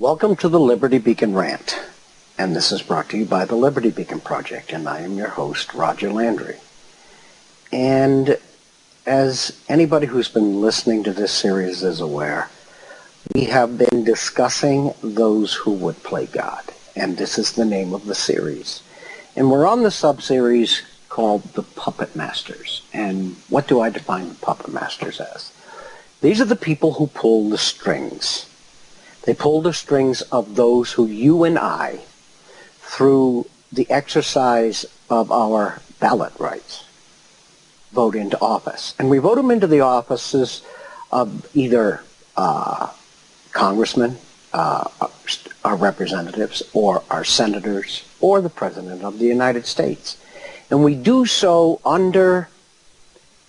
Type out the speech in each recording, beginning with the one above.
Welcome to the Liberty Beacon Rant, and this is brought to you by the Liberty Beacon Project, and I am your host, Roger Landry. And as anybody who's been listening to this series is aware, we have been discussing those who would play God, and this is the name of the series. And we're on the sub-series called The Puppet Masters. And what do I define the puppet masters as? These are the people who pull the strings. They pull the strings of those who you and I, through the exercise of our ballot rights, vote into office. And we vote them into the offices of either congressmen, our representatives, or our senators, or the President of the United States. And we do so under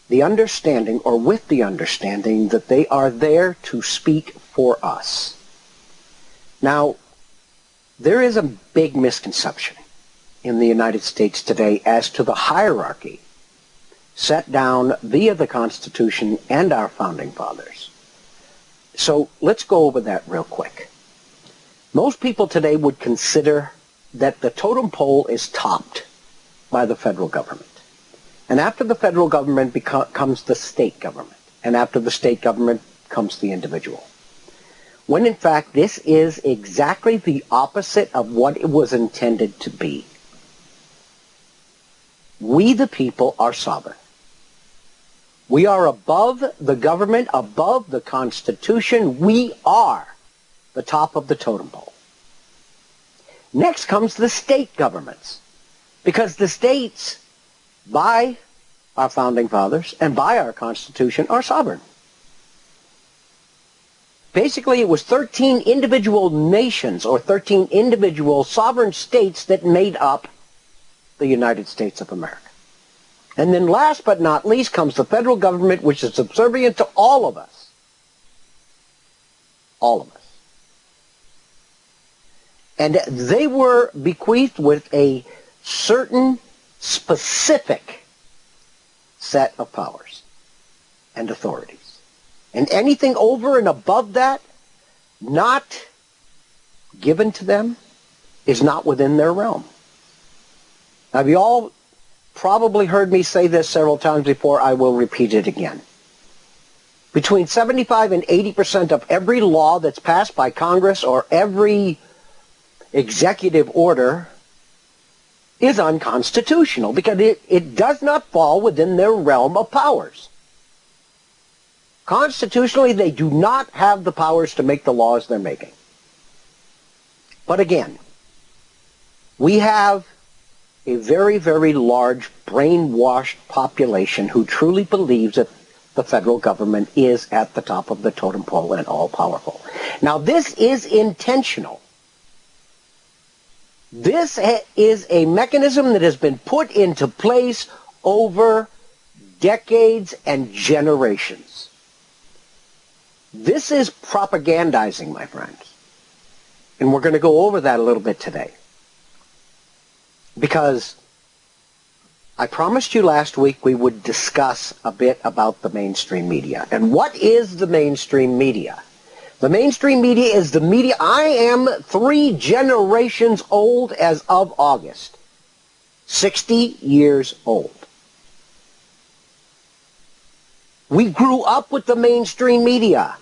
the understanding, or with the understanding, that they are there to speak for us. Now, there is a big misconception in the United States today as to the hierarchy set down via the Constitution and our Founding Fathers. So let's go over that real quick. Most people today would consider that the totem pole is topped by the federal government. And after the federal government comes the state government. And after the state government comes the individual. When in fact this is exactly the opposite of what it was intended to be. We the people are sovereign. We are above the government, above the Constitution. We are the top of the totem pole. Next comes the state governments, because the states, by our Founding Fathers and by our Constitution, are sovereign. Basically, it was 13 individual nations, or 13 individual sovereign states, that made up the United States of America. And then last but not least comes the federal government, which is subservient to all of us. All of us. And they were bequeathed with a certain specific set of powers and authorities. And anything over and above that, not given to them, is not within their realm. Now, you all probably heard me say this several times before. I will repeat it again. Between 75 and 80% of every law that's passed by Congress or every executive order is unconstitutional because it does not fall within their realm of powers. Constitutionally, they do not have the powers to make the laws they're making. But again, we have a very, very large brainwashed population who truly believes that the federal government is at the top of the totem pole and all-powerful. Now, this is intentional. This is a mechanism that has been put into place over decades and generations. This is propagandizing, my friends. And we're going to go over that a little bit today. Because I promised you last week we would discuss a bit about the mainstream media. And what is the mainstream media? The mainstream media is the media. I am 3 generations old as of August. 60 years old. We grew up with the mainstream media.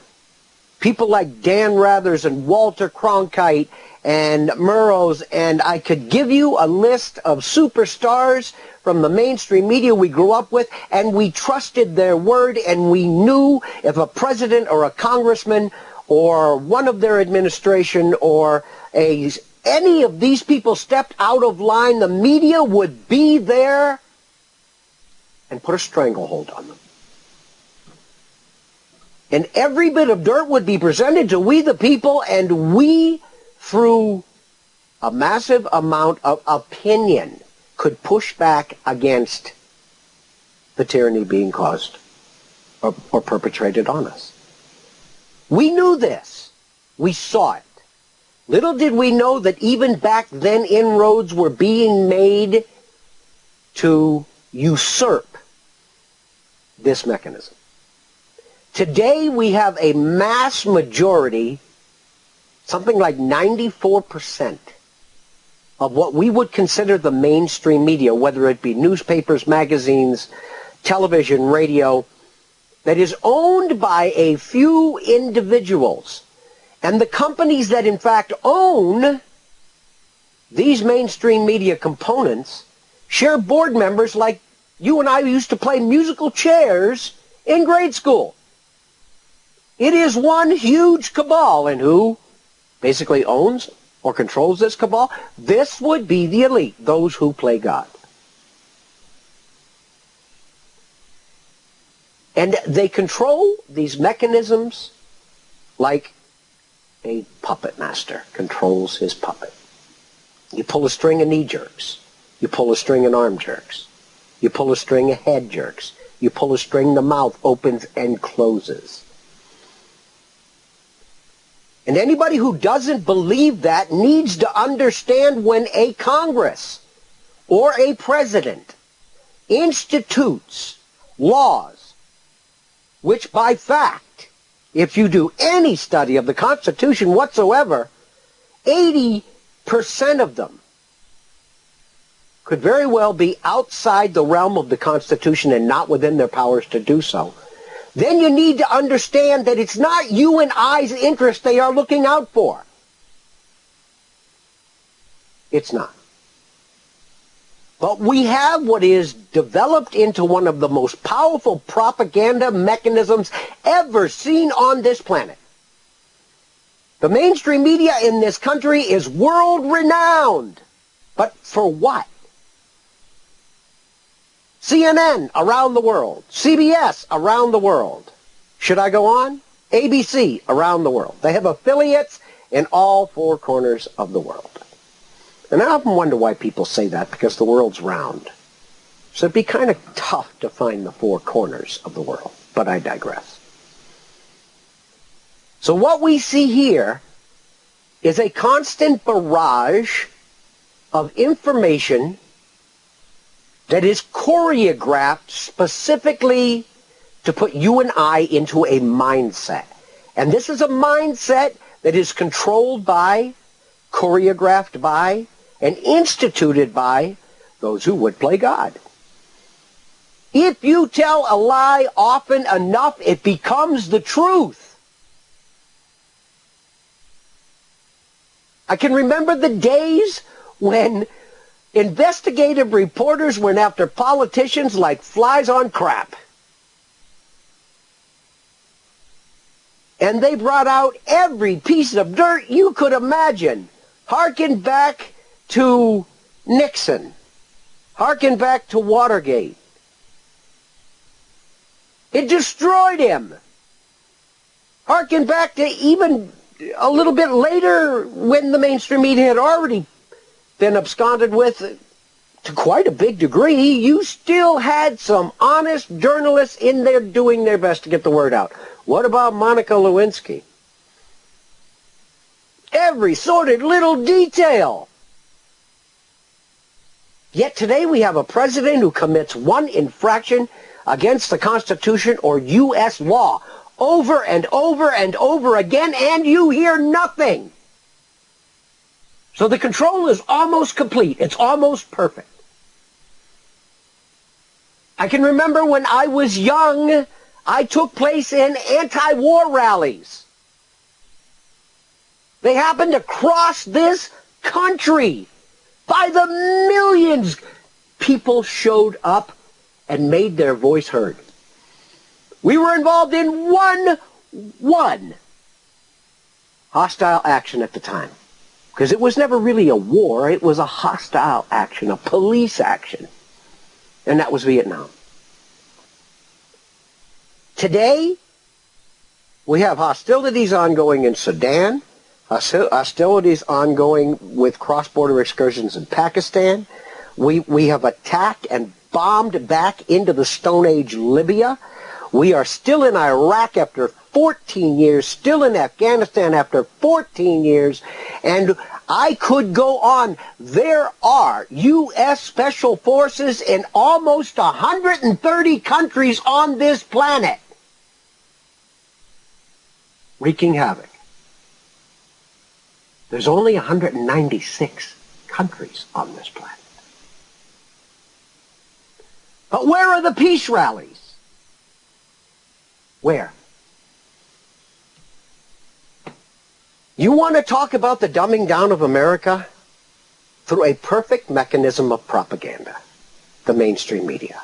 People like Dan Rathers and Walter Cronkite and Murrows, and I could give you a list of superstars from the mainstream media we grew up with, and we trusted their word, and we knew if a president or a congressman or one of their administration or any of these people stepped out of line, the media would be there and put a stranglehold on them. And every bit of dirt would be presented to we the people, and we, through a massive amount of opinion, could push back against the tyranny being caused or perpetrated on us. We knew this. We saw it. Little did we know that even back then inroads were being made to usurp this mechanism. Today we have a mass majority something like 94% of what we would consider the mainstream media, whether it be newspapers, magazines, television, radio, that is owned by a few individuals. And the companies that in fact own these mainstream media components share board members like you and I used to play musical chairs in grade school. It is one huge cabal, and who basically owns or controls this cabal? This would be the elite, those who play God. And they control these mechanisms like a puppet master controls his puppet. You pull a string of knee jerks. You pull a string of arm jerks. You pull a string of head jerks. You pull a string, the mouth opens and closes. And anybody who doesn't believe that needs to understand when a Congress or a president institutes laws which by fact, if you do any study of the Constitution whatsoever, 80% of them could very well be outside the realm of the Constitution and not within their powers to do so, then you need to understand that it's not you and I's interest they are looking out for. It's not. But we have what is developed into one of the most powerful propaganda mechanisms ever seen on this planet. The mainstream media in this country is world-renowned. But for what? CNN around the world. CBS around the world. Should I go on? ABC around the world. They have affiliates in all four corners of the world. And I often wonder why people say that, because the world's round. So it'd be kind of tough to find the four corners of the world. But I digress. So what we see here is a constant barrage of information that is choreographed specifically to put you and I into a mindset. And this is a mindset that is controlled by, choreographed by, and instituted by those who would play God. If you tell a lie often enough, it becomes the truth. I can remember the days when investigative reporters went after politicians like flies on crap. And they brought out every piece of dirt you could imagine. Harken back to Nixon. Harken back to Watergate. It destroyed him. Harken back to even a little bit later when the mainstream media had already been absconded with to quite a big degree. You still had some honest journalists in there doing their best to get the word out. What about Monica Lewinsky? Every sordid little detail. Yet today we have a president who commits one infraction against the Constitution or U.S. law over and over and over again, and you hear nothing. So the control is almost complete. It's almost perfect. I can remember when I was young, I took place in anti-war rallies. They happened across this country. By the millions, people showed up and made their voice heard. We were involved in one hostile action at the time. Because it was never really a war, it was a hostile action, a police action. And that was Vietnam. Today, we have hostilities ongoing in Sudan, hostilities ongoing with cross-border excursions in Pakistan. We have attacked and bombed back into the Stone Age Libya. We are still in Iraq after 14 years, still in Afghanistan after 14 years, and I could go on. There are U.S. Special Forces in almost 130 countries on this planet, wreaking havoc. There's only 196 countries on this planet. But where are the peace rallies? Where? You want to talk about the dumbing down of America? Through a perfect mechanism of propaganda, the mainstream media.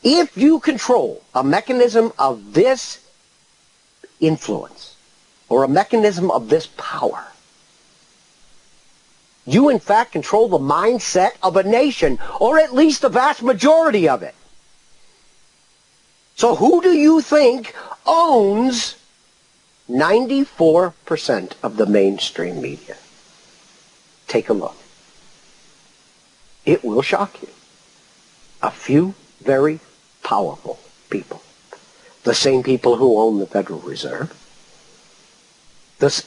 If you control a mechanism of this influence, or a mechanism of this power, you in fact control the mindset of a nation, or at least the vast majority of it. So who do you think owns 94% of the mainstream media? Take a look. It will shock you. A few very powerful people. The same people who own the Federal Reserve.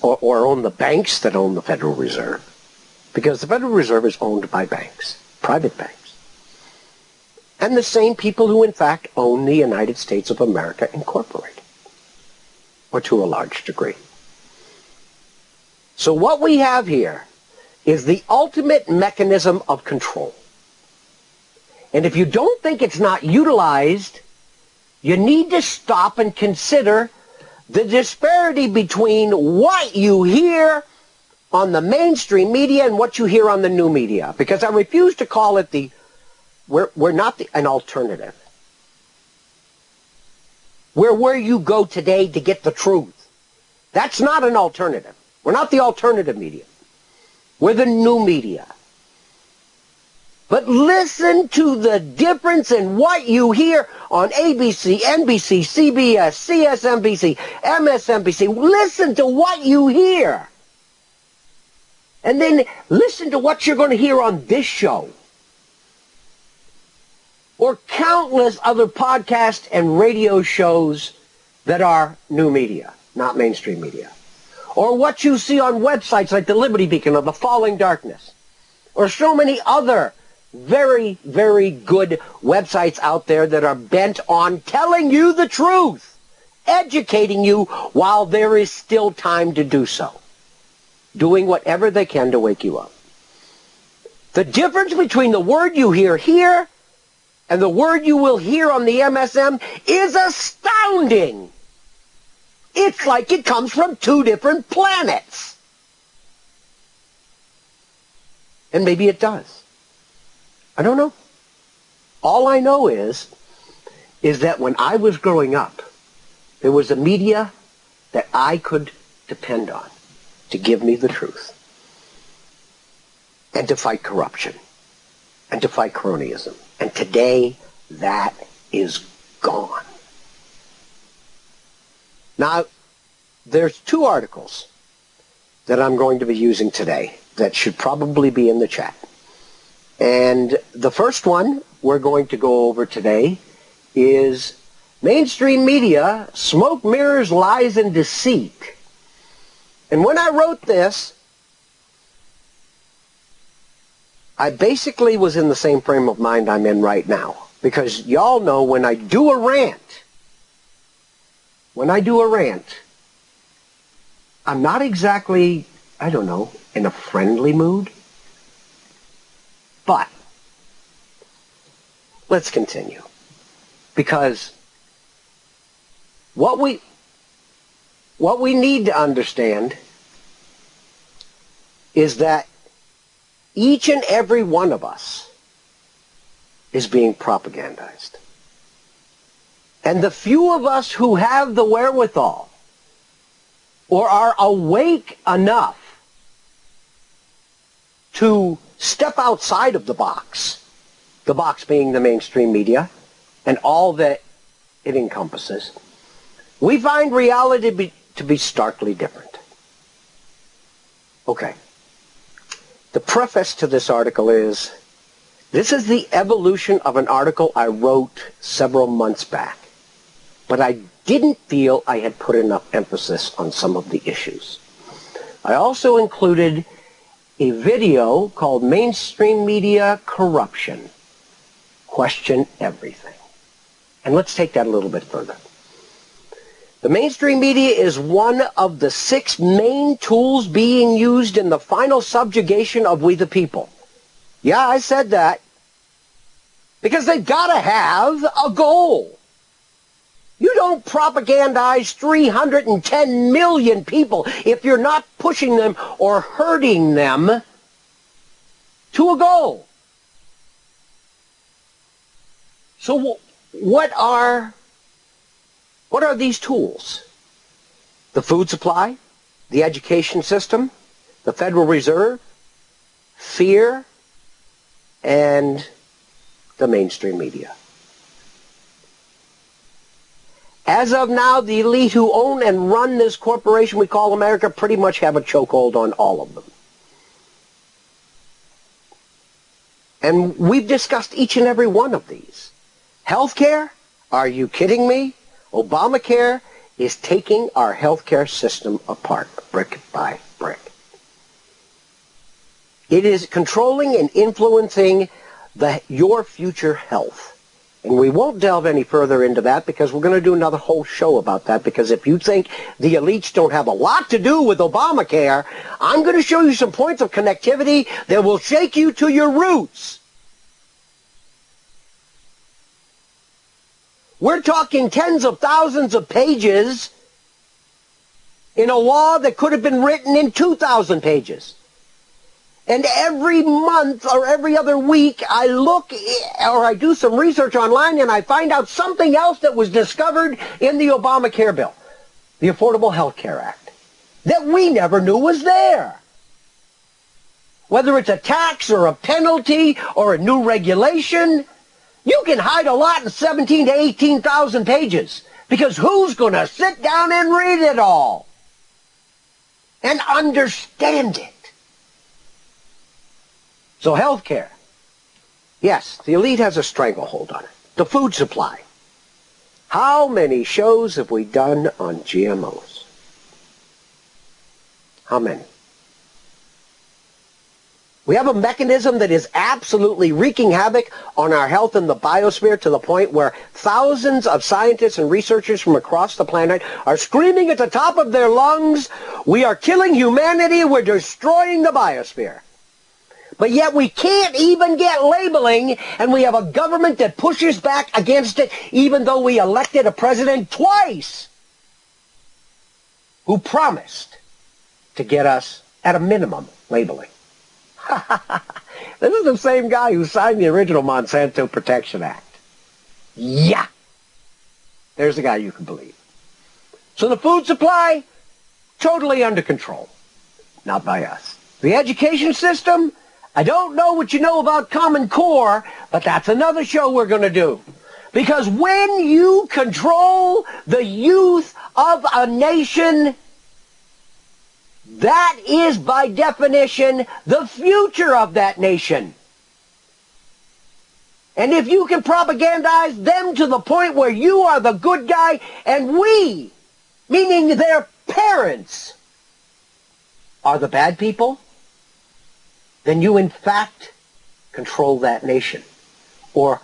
Or own the banks that own the Federal Reserve. Because the Federal Reserve is owned by banks, private banks. And the same people who in fact own the United States of America Incorporated. Or to a large degree. So what we have here is the ultimate mechanism of control. And if you don't think it's not utilized, you need to stop and consider the disparity between what you hear on the mainstream media and what you hear on the new media. Because I refuse to call it we're not an alternative. We're where you go today to get the truth. That's not an alternative. We're not the alternative media. We're the new media. But listen to the difference in what you hear on ABC, NBC, CBS, CSNBC, MSNBC. Listen to what you hear. And then listen to what you're going to hear on this show. Or countless other podcasts and radio shows that are new media, not mainstream media. Or what you see on websites like the Liberty Beacon or the Falling Darkness. Or so many other very, very good websites out there that are bent on telling you the truth, educating you while there is still time to do so, doing whatever they can to wake you up. The difference between the word you hear here and the word you will hear on the MSM is astounding. It's like it comes from two different planets. And maybe it does. I don't know. All I know is that when I was growing up, there was a media that I could depend on to give me the truth and to fight corruption and to fight cronyism. And today, that is gone. Now, there's two articles that I'm going to be using today that should probably be in the chat. And the first one we're going to go over today is Mainstream Media, Smoke, Mirrors, Lies, and Deceit. And when I wrote this, I basically was in the same frame of mind I'm in right now. Because y'all know when I do a rant, I'm not exactly, I don't know, in a friendly mood. But let's continue. Because what we need to understand is that each and every one of us is being propagandized. And the few of us who have the wherewithal or are awake enough to step outside of the box being the mainstream media and all that it encompasses, we find reality to be starkly different. Okay. The preface to this article is, this is the evolution of an article I wrote several months back, but I didn't feel I had put enough emphasis on some of the issues. I also included a video called Mainstream Media Corruption. Question Everything. And let's take that a little bit further. The mainstream media is one of the 6 main tools being used in the final subjugation of we the people. Yeah, I said that. Because they've got to have a goal. You don't propagandize 310 million people if you're not pushing them or hurting them to a goal. So what are these tools? The food supply, the education system, the Federal Reserve, fear, and the mainstream media. As of now, the elite who own and run this corporation we call America pretty much have a chokehold on all of them. And we've discussed each and every one of these. Healthcare? Are you kidding me? Obamacare is taking our healthcare system apart, brick by brick. It is controlling and influencing your future health. And we won't delve any further into that because we're going to do another whole show about that, because if you think the elites don't have a lot to do with Obamacare, I'm going to show you some points of connectivity that will shake you to your roots. We're talking tens of thousands of pages in a law that could have been written in 2,000 pages. And every month or every other week, I look or I do some research online and I find out something else that was discovered in the Obamacare bill, the Affordable Health Care Act, that we never knew was there. Whether it's a tax or a penalty or a new regulation, you can hide a lot in 17 to 18,000 pages, because who's going to sit down and read it all and understand it? So healthcare. Yes, the elite has a stranglehold on it. The food supply. How many shows have we done on GMOs? How many? We have a mechanism that is absolutely wreaking havoc on our health and the biosphere, to the point where thousands of scientists and researchers from across the planet are screaming at the top of their lungs, we are killing humanity, we're destroying the biosphere. But yet we can't even get labeling, and we have a government that pushes back against it, even though we elected a president twice who promised to get us, at a minimum, labeling. This is the same guy who signed the original Monsanto Protection Act. Yeah. There's the guy you can believe. So the food supply, totally under control. Not by us. The education system, I don't know what you know about Common Core, but that's another show we're going to do. Because when you control the youth of a nation, that is, by definition, the future of that nation. And if you can propagandize them to the point where you are the good guy and we, meaning their parents, are the bad people, then you in fact control that nation. Or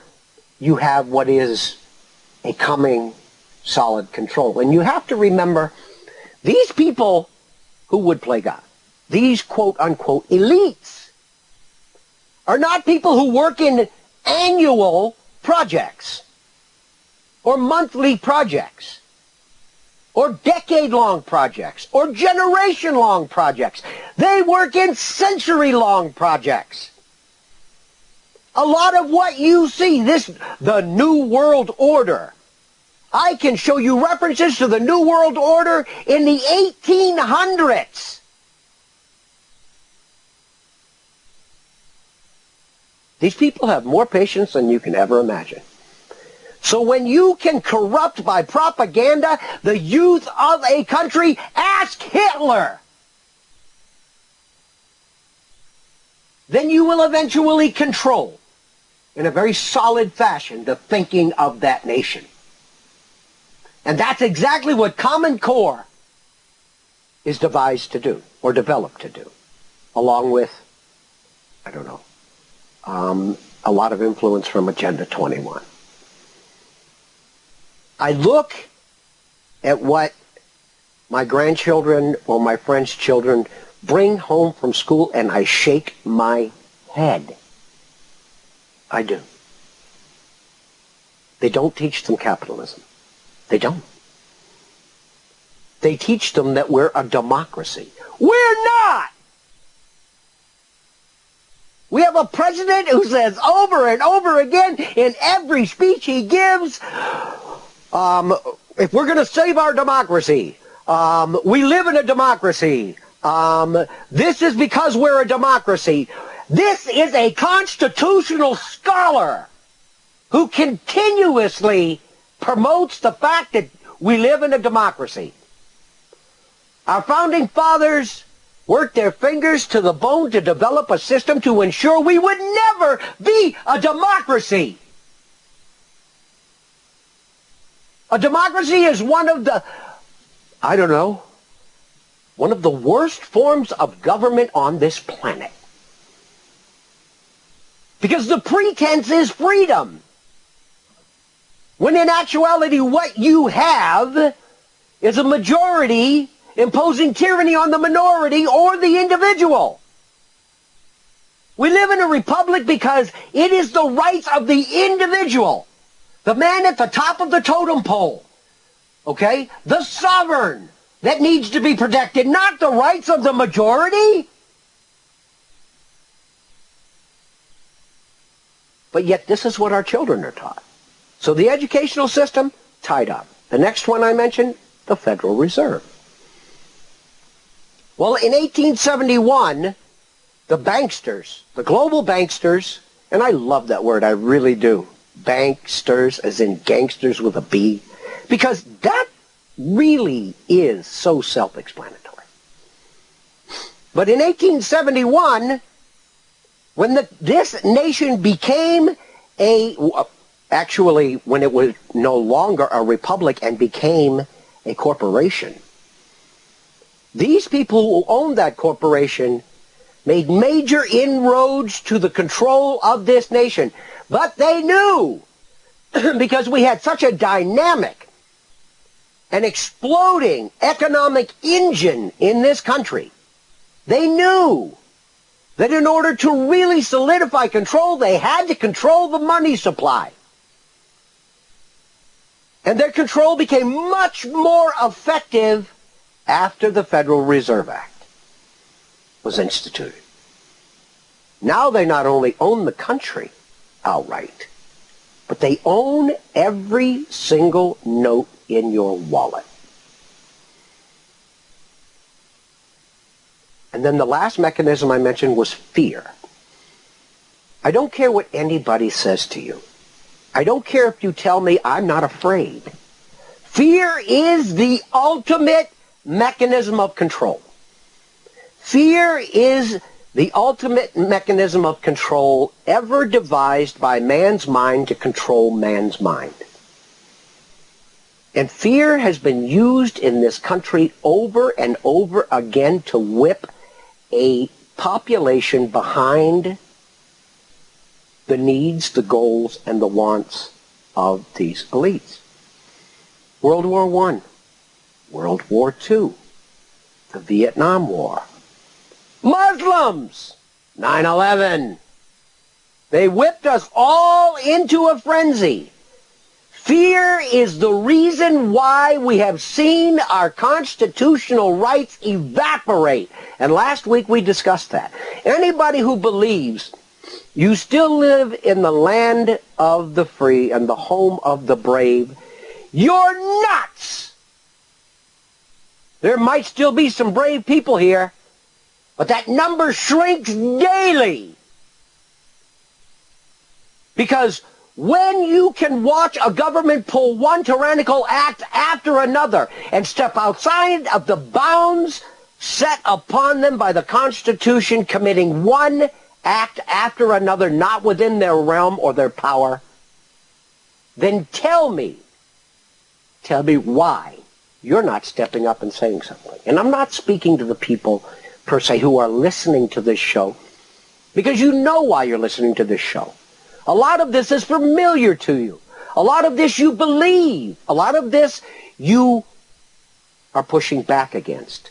you have what is a coming solid control. And you have to remember, these people who would play God, these quote-unquote elites, are not people who work in annual projects or monthly projects or decade-long projects or generation-long projects. They work in century-long projects. A lot of what you see, the New World Order, I can show you references to the New World Order in the 1800s. These people have more patience than you can ever imagine. So when you can corrupt by propaganda the youth of a country, ask Hitler, then you will eventually control, in a very solid fashion, the thinking of that nation. And that's exactly what Common Core is devised to do, or developed to do, along with, I don't know, a lot of influence from Agenda 21. I look at what my grandchildren or my friends' children bring home from school, and I shake my head. I do. They don't teach them capitalism. They don't. They teach them that we're a democracy. We're not! We have a president who says over and over again in every speech he gives, if we're going to save our democracy, we live in a democracy. This is because we're a democracy. This is a constitutional scholar who continuously promotes the fact that we live in a democracy. Our founding fathers worked their fingers to the bone to develop a system to ensure we would never be a democracy. A democracy is one of the, one of the worst forms of government on this planet. Because the pretense is freedom. When in actuality what you have is a majority imposing tyranny on the minority or the individual. We live in a republic because it is the rights of the individual, the man at the top of the totem pole, okay, the sovereign that needs to be protected, not the rights of the majority. But yet this is what our children are taught. So the educational system, tied up. The next one I mentioned, the Federal Reserve. Well, in 1871, the banksters, the global banksters, and I love that word, I really do. Banksters, as in gangsters with a B, because that really is so self-explanatory. But in 1871, when this nation became actually when it was no longer a republic and became a corporation, these people who owned that corporation made major inroads to the control of this nation. But they knew, because we had such a dynamic and exploding economic engine in this country, they knew that in order to really solidify control, they had to control the money supply. And their control became much more effective after the Federal Reserve Act was instituted. Now they not only own the country outright, but they own every single note in your wallet. And then the last mechanism I mentioned was fear. I don't care what anybody says to you. I don't care if you tell me I'm not afraid. Fear is the ultimate mechanism of control. Fear is the ultimate mechanism of control ever devised by man's mind to control man's mind. And fear has been used in this country over and over again to whip a population behind the needs, the goals, and the wants of these elites. World War I, World War II, the Vietnam War, Muslims, 9/11. They whipped us all into a frenzy. Fear is the reason why we have seen our constitutional rights evaporate. And last week we discussed that. Anybody who believes you still live in the land of the free and the home of the brave, you're nuts! There might still be some brave people here, but that number shrinks daily. Because when you can watch a government pull one tyrannical act after another and step outside of the bounds set upon them by the Constitution, committing one act after another not within their realm or their power, then tell me why you're not stepping up and saying something. And I'm not speaking to the people per se who are listening to this show, because you know why you're listening to this show. A lot of this is familiar to you. A lot of this you believe. A lot of this you are pushing back against.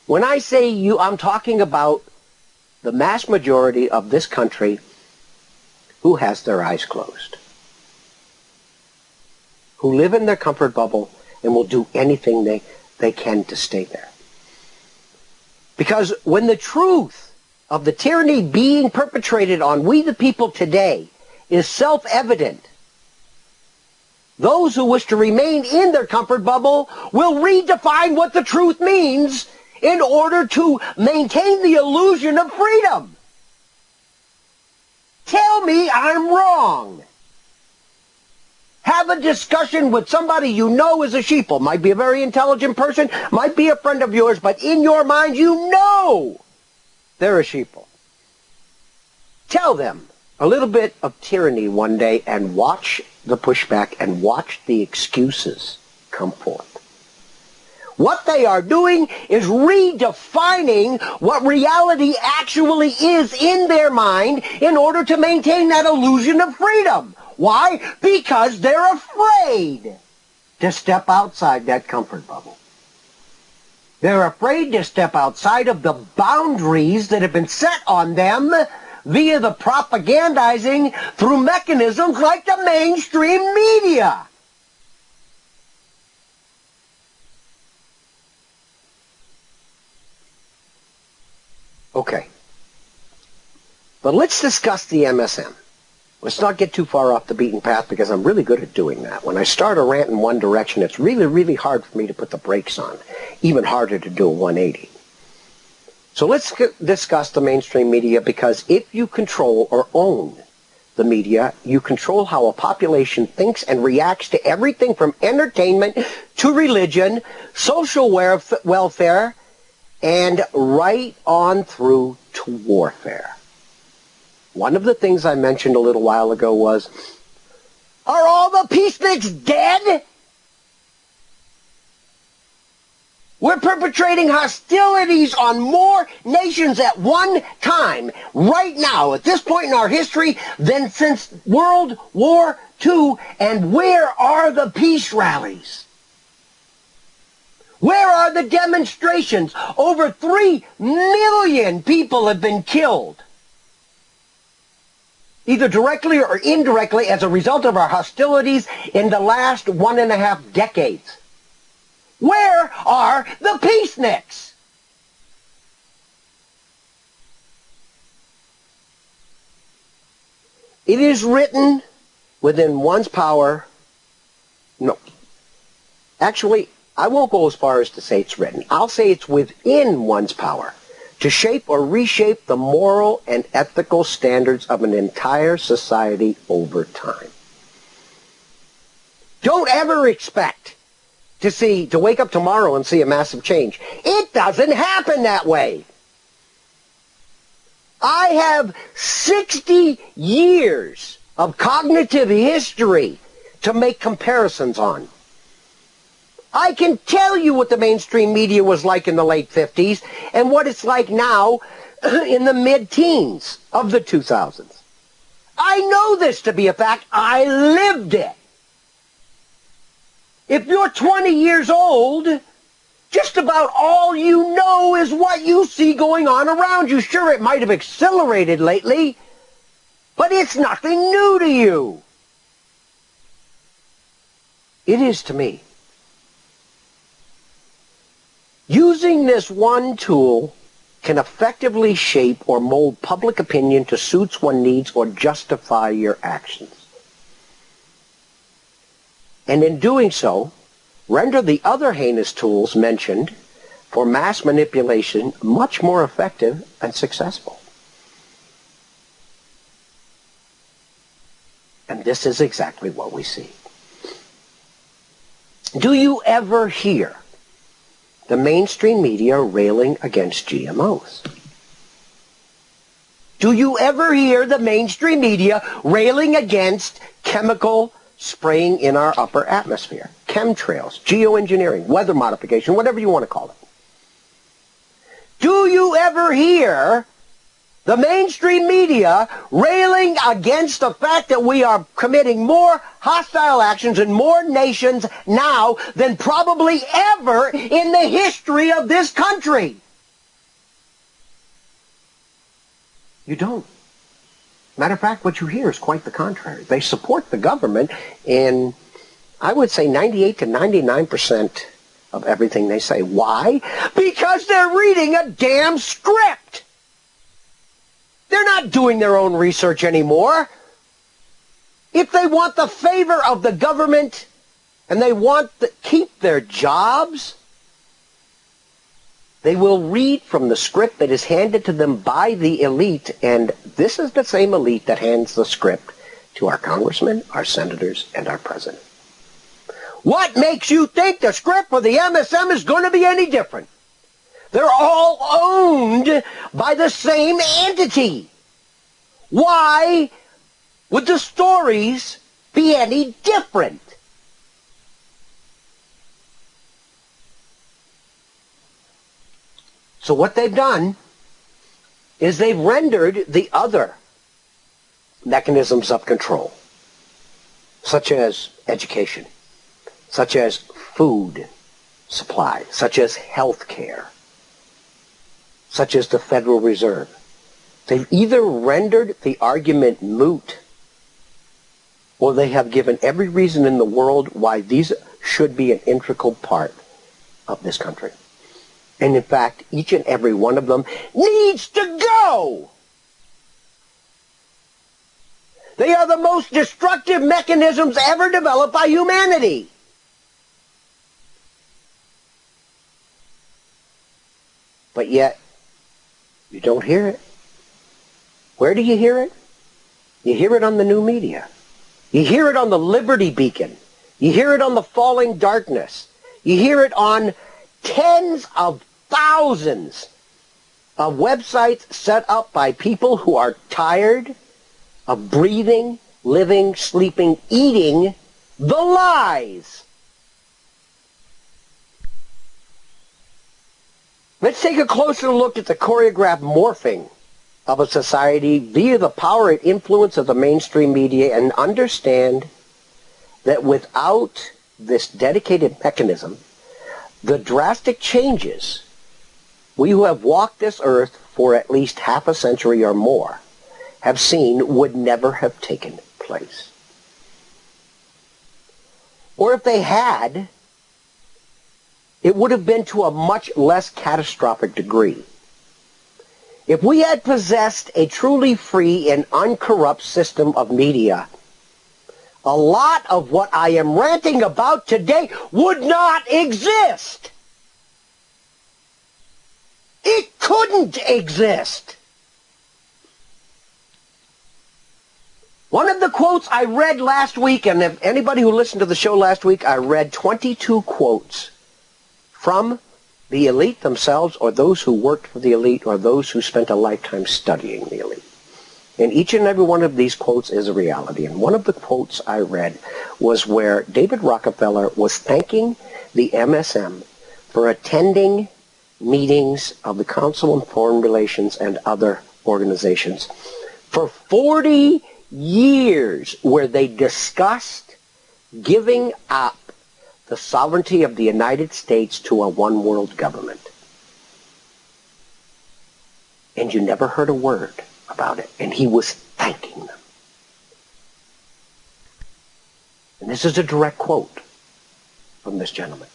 When I say you, I'm talking about the mass majority of this country who has their eyes closed, who live in their comfort bubble and will do anything they can to stay there. Because when the truth of the tyranny being perpetrated on we the people today is self-evident, those who wish to remain in their comfort bubble will redefine what the truth means in order to maintain the illusion of freedom. Tell me I'm wrong. Have a discussion with somebody you know is a sheeple. Might be a very intelligent person, might be a friend of yours, but in your mind you know they're a sheeple. Tell them a little bit of tyranny one day and watch the pushback and watch the excuses come forth. What they are doing is redefining what reality actually is in their mind in order to maintain that illusion of freedom. Why? Because they're afraid to step outside that comfort bubble. They're afraid to step outside of the boundaries that have been set on them via the propagandizing through mechanisms like the mainstream media. Okay. But let's discuss the MSM. Let's not get too far off the beaten path because I'm really good at doing that. When I start a rant in one direction, it's really, really hard for me to put the brakes on. Even harder to do a 180. So let's discuss the mainstream media, because if you control or own the media, you control how a population thinks and reacts to everything from entertainment to religion, social welfare, and right on through to warfare. One of the things I mentioned a little while ago was, are all the peaceniks dead? We're perpetrating hostilities on more nations at one time, right now, at this point in our history, than since World War II. And where are the peace rallies? Where are the demonstrations? Over 3 million people have been killed, either directly or indirectly, as a result of our hostilities in the last 1.5 decades. Where are the peaceniks? It is written within one's power. No. Actually, I won't go as far as to say it's written. I'll say it's within one's power to shape or reshape the moral and ethical standards of an entire society over time. Don't ever expect to wake up tomorrow and see a massive change. It doesn't happen that way. I have 60 years of cognitive history to make comparisons on. I can tell you what the mainstream media was like in the late 50s and what it's like now in the mid-teens of the 2000s. I know this to be a fact. I lived it. If you're 20 years old, just about all you know is what you see going on around you. Sure, it might have accelerated lately, but it's nothing new to you. It is to me. Using this one tool can effectively shape or mold public opinion to suit one's needs or justify your actions. And in doing so, render the other heinous tools mentioned for mass manipulation much more effective and successful. And this is exactly what we see. Do you ever hear the mainstream media railing against GMOs? Do you ever hear the mainstream media railing against chemical spraying in our upper atmosphere? Chemtrails, geoengineering, weather modification, whatever you want to call it. Do you ever hear The mainstream media railing against the fact that we are committing more hostile actions in more nations now than probably ever in the history of this country. You don't. Matter of fact, what you hear is quite the contrary. They support the government in, I would say, 98 to 99% of everything they say. Why? Because they're reading a damn script. They're not doing their own research anymore. If they want the favor of the government and they want to keep their jobs, they will read from the script that is handed to them by the elite, and this is the same elite that hands the script to our congressmen, our senators, and our president. What makes you think the script for the MSM is going to be any different? They're all owned by the same entity. Why would the stories be any different? So what they've done is they've rendered the other mechanisms of control, such as education, such as food supply, such as health care, such as the Federal Reserve. They've either rendered the argument moot, or they have given every reason in the world why these should be an integral part of this country. And in fact, each and every one of them needs to go. They are the most destructive mechanisms ever developed by humanity. But yet, you don't hear it. Where do you hear it? You hear it on the new media. You hear it on the Liberty Beacon. You hear it on the Falling Darkness. You hear it on tens of thousands of websites set up by people who are tired of breathing, living, sleeping, eating the lies. Let's take a closer look at the choreographed morphing of a society via the power and influence of the mainstream media, and understand that without this dedicated mechanism, the drastic changes we who have walked this earth for at least half a century or more have seen would never have taken place. Or if they had, it would have been to a much less catastrophic degree. If we had possessed a truly free and uncorrupt system of media, a lot of what I am ranting about today would not exist. It couldn't exist. One of the quotes I read last week, and if anybody who listened to the show last week, I read 22 quotes from the elite themselves, or those who worked for the elite, or those who spent a lifetime studying the elite. And each and every one of these quotes is a reality. And one of the quotes I read was where David Rockefeller was thanking the MSM for attending meetings of the Council on Foreign Relations and other organizations for 40 years, where they discussed giving up the sovereignty of the United States to a one-world government. And you never heard a word about it. And he was thanking them. And this is a direct quote from this gentleman.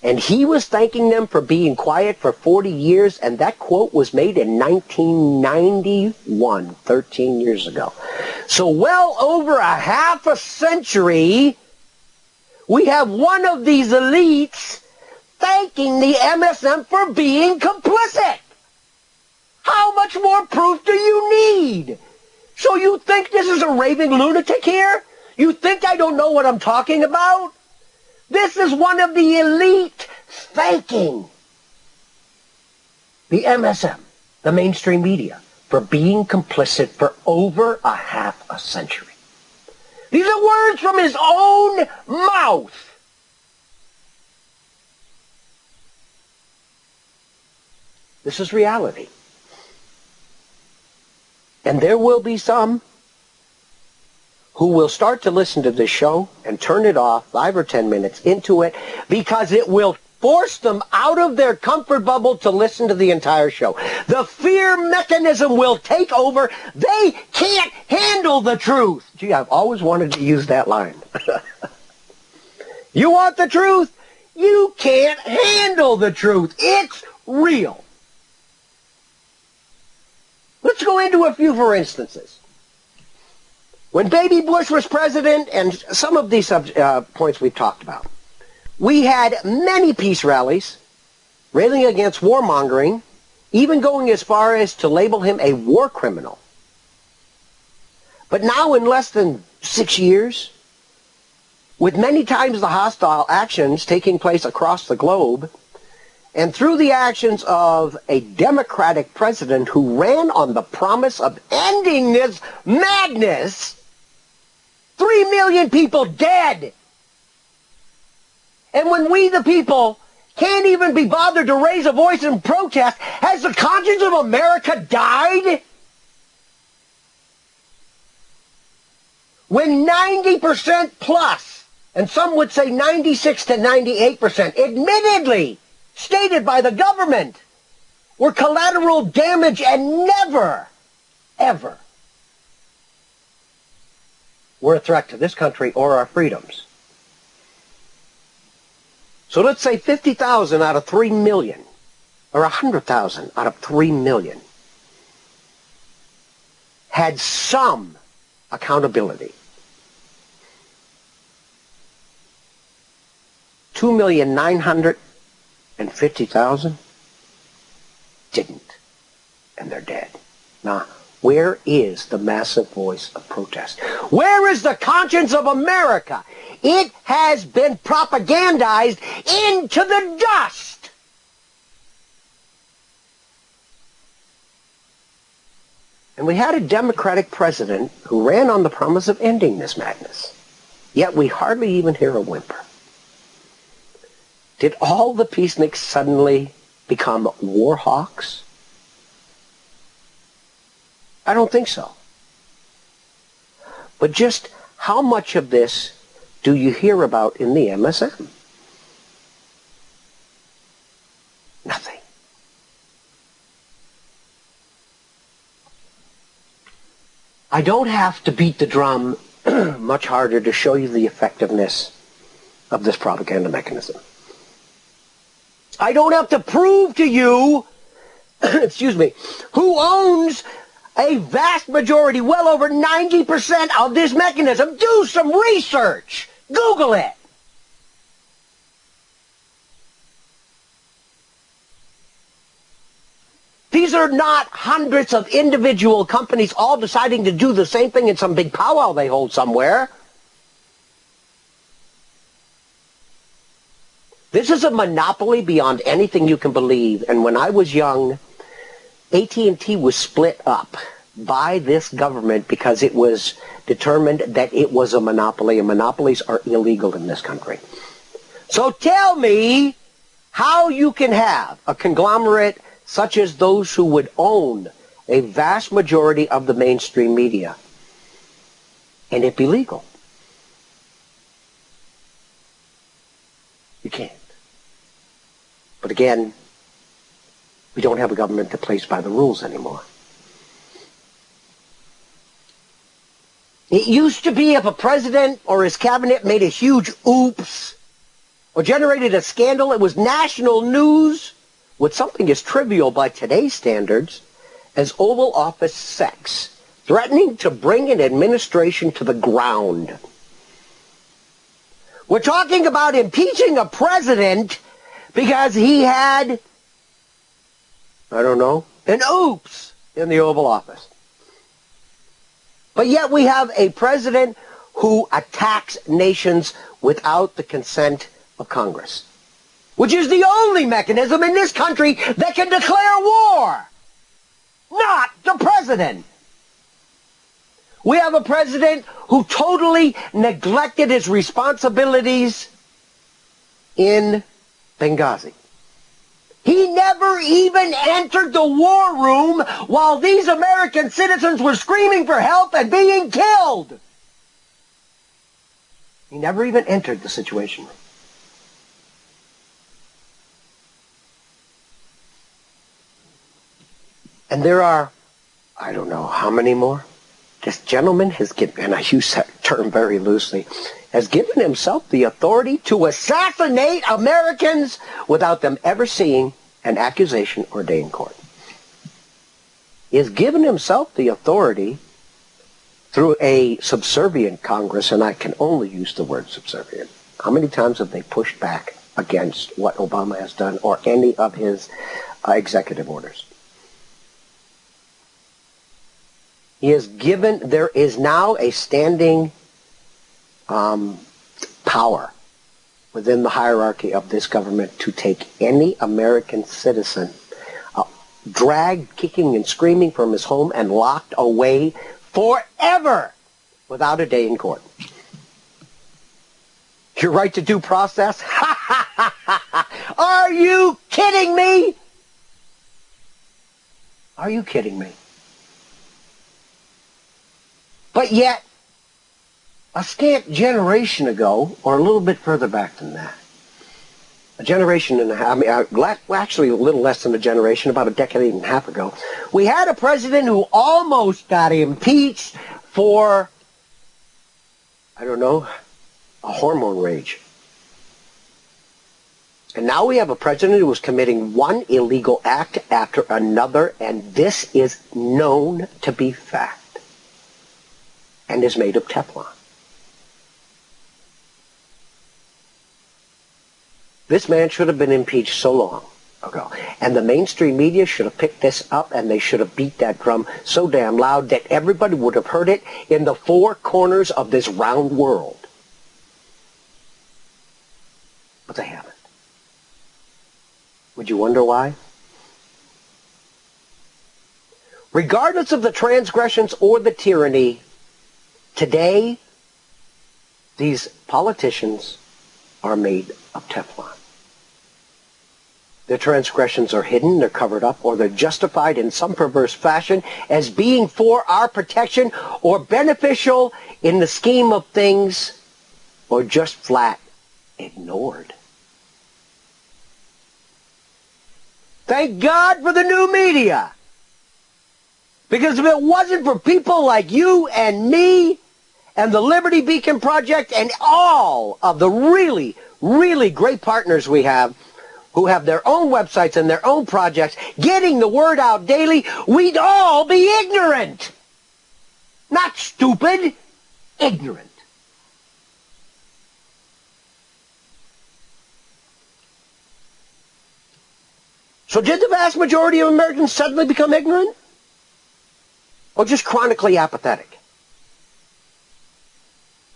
And he was thanking them for being quiet for 40 years, and that quote was made in 1991, 13 years ago. So well over a half a century, we have one of these elites thanking the MSM for being complicit. How much more proof do you need? So you think this is a raving lunatic here? You think I don't know what I'm talking about? This is one of the elite thanking the MSM, the mainstream media, for being complicit for over a half a century. These are words from his own mouth. This is reality. And there will be some who will start to listen to this show and turn it off 5 or 10 minutes into it because it will force them out of their comfort bubble to listen to the entire show. The fear mechanism will take over. They can't handle the truth. Gee, I've always wanted to use that line. You want the truth? You can't handle the truth. It's real. Let's go into a few for instances. When Baby Bush was president, and some of these points we've talked about, we had many peace rallies railing against warmongering, even going as far as to label him a war criminal. But now, in less than 6 years, with many times the hostile actions taking place across the globe, and through the actions of a Democratic president who ran on the promise of ending this madness, 3 million people dead. And when we, the people, can't even be bothered to raise a voice in protest, has the conscience of America died? When 90% plus, and some would say 96 to 98%, admittedly stated by the government, were collateral damage and never, ever were a threat to this country or our freedoms. So let's say 50,000 out of 3 million, or 100,000 out of 3 million, had some accountability. 2,950,000 didn't, and they're dead. Now, where is the massive voice of protest? Where is the conscience of America? It has been propagandized into the dust. And we had a Democratic president who ran on the promise of ending this madness. Yet we hardly even hear a whimper. Did all the peaceniks suddenly become war hawks? I don't think so. But just how much of this do you hear about in the MSM? Nothing. I don't have to beat the drum much harder to show you the effectiveness of this propaganda mechanism. I don't have to prove to you, excuse me, who owns a vast majority, well over 90% of this mechanism. Do some research. Google it. These are not hundreds of individual companies all deciding to do the same thing in some big powwow they hold somewhere. This is a monopoly beyond anything you can believe. And when I was young, AT&T was split up by this government because it was determined that it was a monopoly, and monopolies are illegal in this country. So tell me how you can have a conglomerate such as those who would own a vast majority of the mainstream media and it be legal. You can't. But again, we don't have a government that plays by the rules anymore. It used to be if a president or his cabinet made a huge oops or generated a scandal, it was national news with something as trivial by today's standards as Oval Office sex, threatening to bring an administration to the ground. We're talking about impeaching a president because he had, I don't know, an oops in the Oval Office. But yet we have a president who attacks nations without the consent of Congress, which is the only mechanism in this country that can declare war, not the president. We have a president who totally neglected his responsibilities in Benghazi. He never even entered the war room while these American citizens were screaming for help and being killed. He never even entered the Situation Room. And there are, I don't know how many more. This gentleman has given, and I use that term very loosely, has given himself the authority to assassinate Americans without them ever seeing an accusation or day in court. He has given himself the authority through a subservient Congress, and I can only use the word subservient. How many times have they pushed back against what Obama has done or any of his executive orders? He has given, there is now a standing power within the hierarchy of this government to take any American citizen, dragged, kicking and screaming from his home and locked away forever without a day in court. Your right to due process? Are you kidding me? Are you kidding me? But yet, a scant generation ago, or a little bit further back than that, a generation and a half, actually a little less than a generation, about a decade and a half ago, we had a president who almost got impeached for, I don't know, a hormone rage. And now we have a president who is committing one illegal act after another, and this is known to be fact and is made of Teflon. This man should have been impeached so long ago. And the mainstream media should have picked this up, and they should have beat that drum so damn loud that everybody would have heard it in the four corners of this round world. But they haven't. Would you wonder why? Regardless of the transgressions or the tyranny, today, these politicians are made of Teflon. Their transgressions are hidden, they're covered up, or they're justified in some perverse fashion as being for our protection or beneficial in the scheme of things, or just flat ignored. Thank God for the new media. Because if it wasn't for people like you and me and the Liberty Beacon Project and all of the really, really great partners we have who have their own websites and their own projects getting the word out daily, we'd all be ignorant. Not stupid, ignorant. So did the vast majority of Americans suddenly become ignorant? Or just chronically apathetic?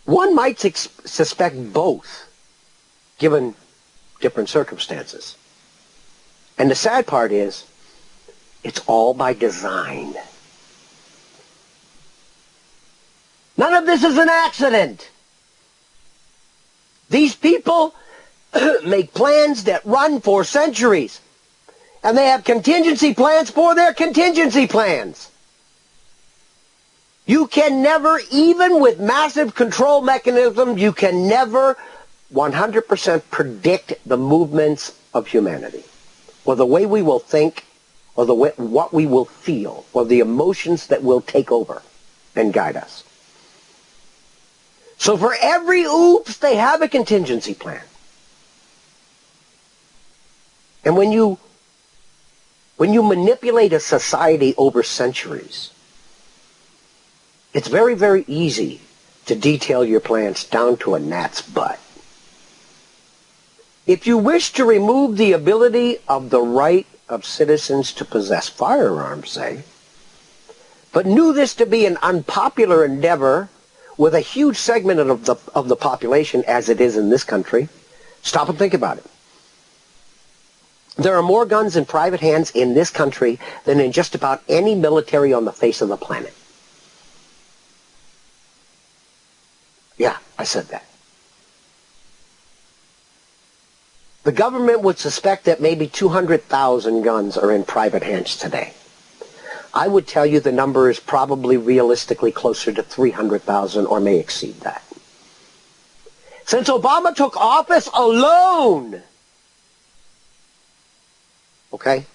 One might suspect both, given different circumstances. And the sad part is, it's all by design. None of this is an accident. These people make plans that run for centuries. And they have contingency plans for their contingency plans. You can never, even with massive control mechanisms, you can never 100% predict the movements of humanity, or the way we will think, or the way, what we will feel, or the emotions that will take over and guide us. So for every oops, they have a contingency plan. And when you manipulate a society over centuries, it's very, very easy to detail your plans down to a gnat's butt. If you wish to remove the ability of the right of citizens to possess firearms, say, but knew this to be an unpopular endeavor with a huge segment of the population, as it is in this country, stop and think about it. There are more guns in private hands in this country than in just about any military on the face of the planet. Yeah, I said that. the government would suspect that maybe 200,000 guns are in private hands today. I would tell you the number is probably realistically closer to 300,000 or may exceed that. Since Obama took office alone, okay,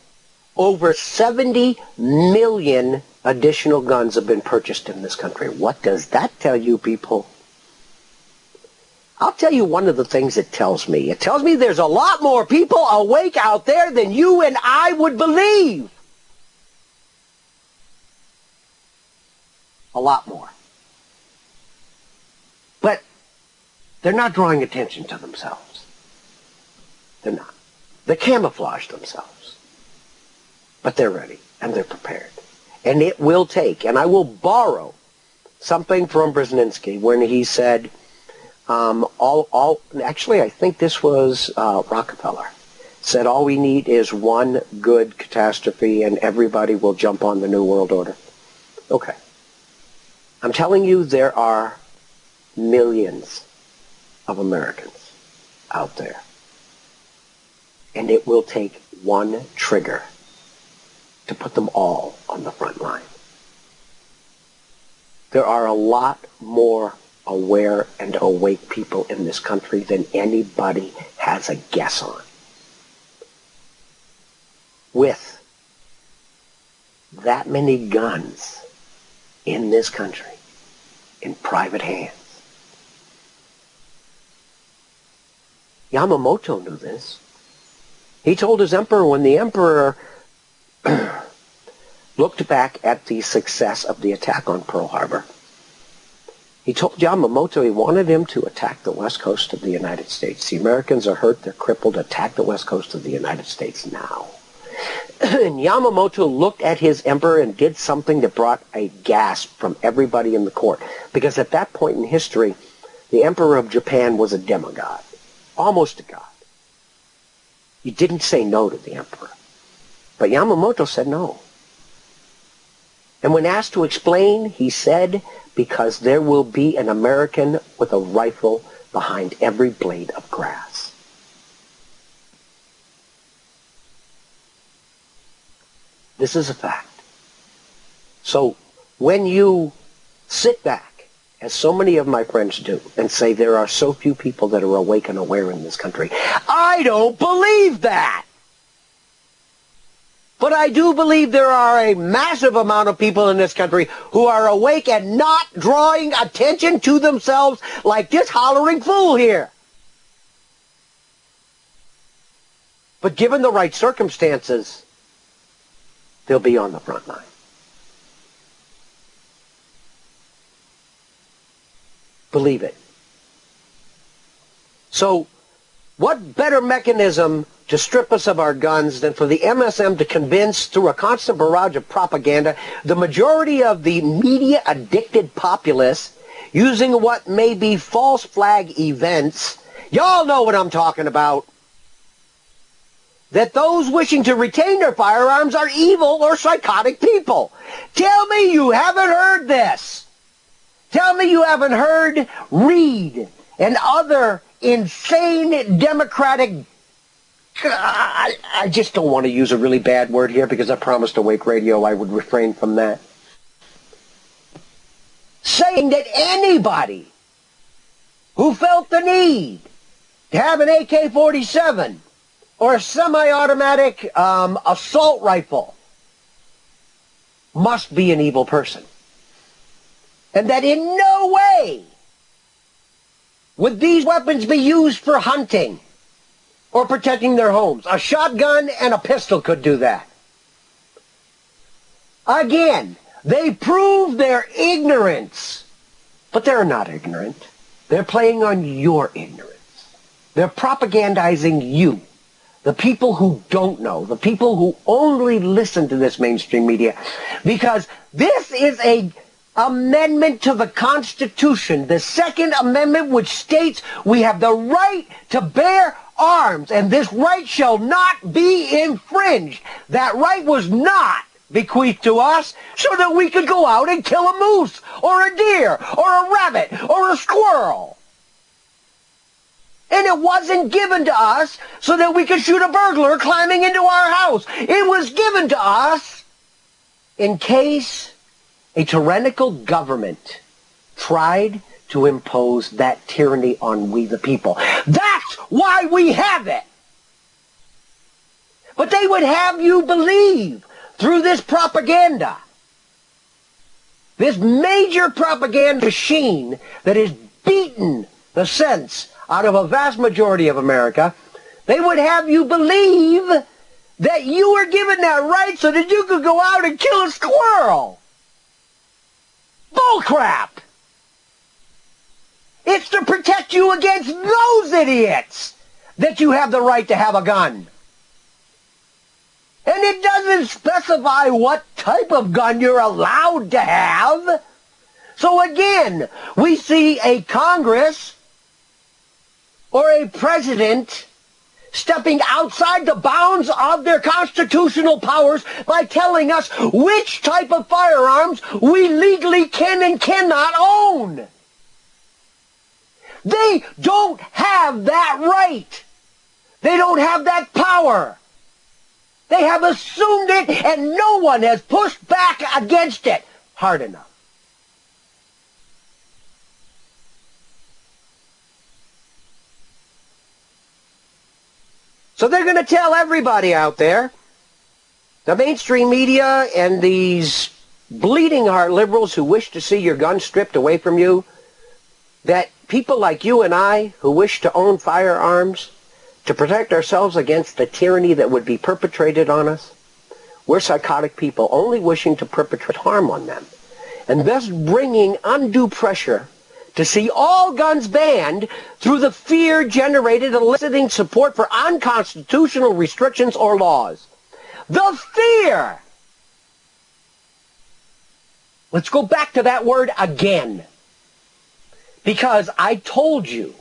over 70 million additional guns have been purchased in this country. What does that tell you, people? I'll tell you one of the things it tells me. It tells me there's a lot more people awake out there than you and I would believe. A lot more. But they're not drawing attention to themselves. They're not. They camouflage themselves. But they're ready and they're prepared. And it will take, and I will borrow something from Brzezinski when he said, actually I think this was Rockefeller, said all we need is one good catastrophe and everybody will jump on the New World Order. Okay. I'm telling you there are millions of Americans out there. And it will take one trigger to put them all on the front line. There are a lot more aware and awake people in this country than anybody has a guess on. With that many guns in this country, in private hands. Yamamoto knew this. He told his emperor when the emperor looked back at the success of the attack on Pearl Harbor, he told Yamamoto he wanted him to attack the west coast of the United States. The Americans are hurt, they're crippled, attack the west coast of the United States now. And Yamamoto looked at his emperor and did something that brought a gasp from everybody in the court. Because at that point in history, the emperor of Japan was a demigod, almost a god. He didn't say no to the emperor. But Yamamoto said no. And when asked to explain, he said, because there will be an American with a rifle behind every blade of grass. This is a fact. So when you sit back, as so many of my friends do, and say there are so few people that are awake and aware in this country, I don't believe that. But I do believe there are a massive amount of people in this country who are awake and not drawing attention to themselves like this hollering fool here. But given the right circumstances, they'll be on the front line. Believe it. So, what better mechanism to strip us of our guns than for the MSM to convince, through a constant barrage of propaganda, the majority of the media-addicted populace, using what may be false flag events, y'all know what I'm talking about, that those wishing to retain their firearms are evil or psychotic people. Tell me you haven't heard this. Tell me you haven't heard Reed and other insane Democratic... I just don't want to use a really bad word here because I promised Awake Radio I would refrain from that. Saying that anybody who felt the need to have an AK-47 or a semi-automatic assault rifle must be an evil person. And that in no way would these weapons be used for hunting or protecting their homes. A shotgun and a pistol could do that. Again, they prove their ignorance. But they're not ignorant. They're playing on your ignorance. They're propagandizing you. The people who don't know, the people who only listen to this mainstream media, because this is a amendment to the Constitution, the Second Amendment, which states we have the right to bear arms, and this right shall not be infringed. That right was not bequeathed to us so that we could go out and kill a moose, or a deer, or a rabbit, or a squirrel. And it wasn't given to us so that we could shoot a burglar climbing into our house. It was given to us in case a tyrannical government tried to impose that tyranny on we the people. That's why we have it. But they would have you believe through this propaganda, this major propaganda machine that has beaten the sense out of a vast majority of America, they would have you believe that you were given that right so that you could go out and kill a squirrel. Bullcrap! It's to protect you against those idiots that you have the right to have a gun. And it doesn't specify what type of gun you're allowed to have. So again, we see a Congress or a president stepping outside the bounds of their constitutional powers by telling us which type of firearms we legally can and cannot own. They don't have that right. They don't have that power. They have assumed it, and no one has pushed back against it hard enough. So they're going to tell everybody out there, the mainstream media and these bleeding heart liberals who wish to see your gun stripped away from you, that people like you and I who wish to own firearms to protect ourselves against the tyranny that would be perpetrated on us, we're psychotic people only wishing to perpetrate harm on them, and thus bringing undue pressure to see all guns banned through the fear generated eliciting support for unconstitutional restrictions or laws. The fear! Let's go back to that word again. Because I told you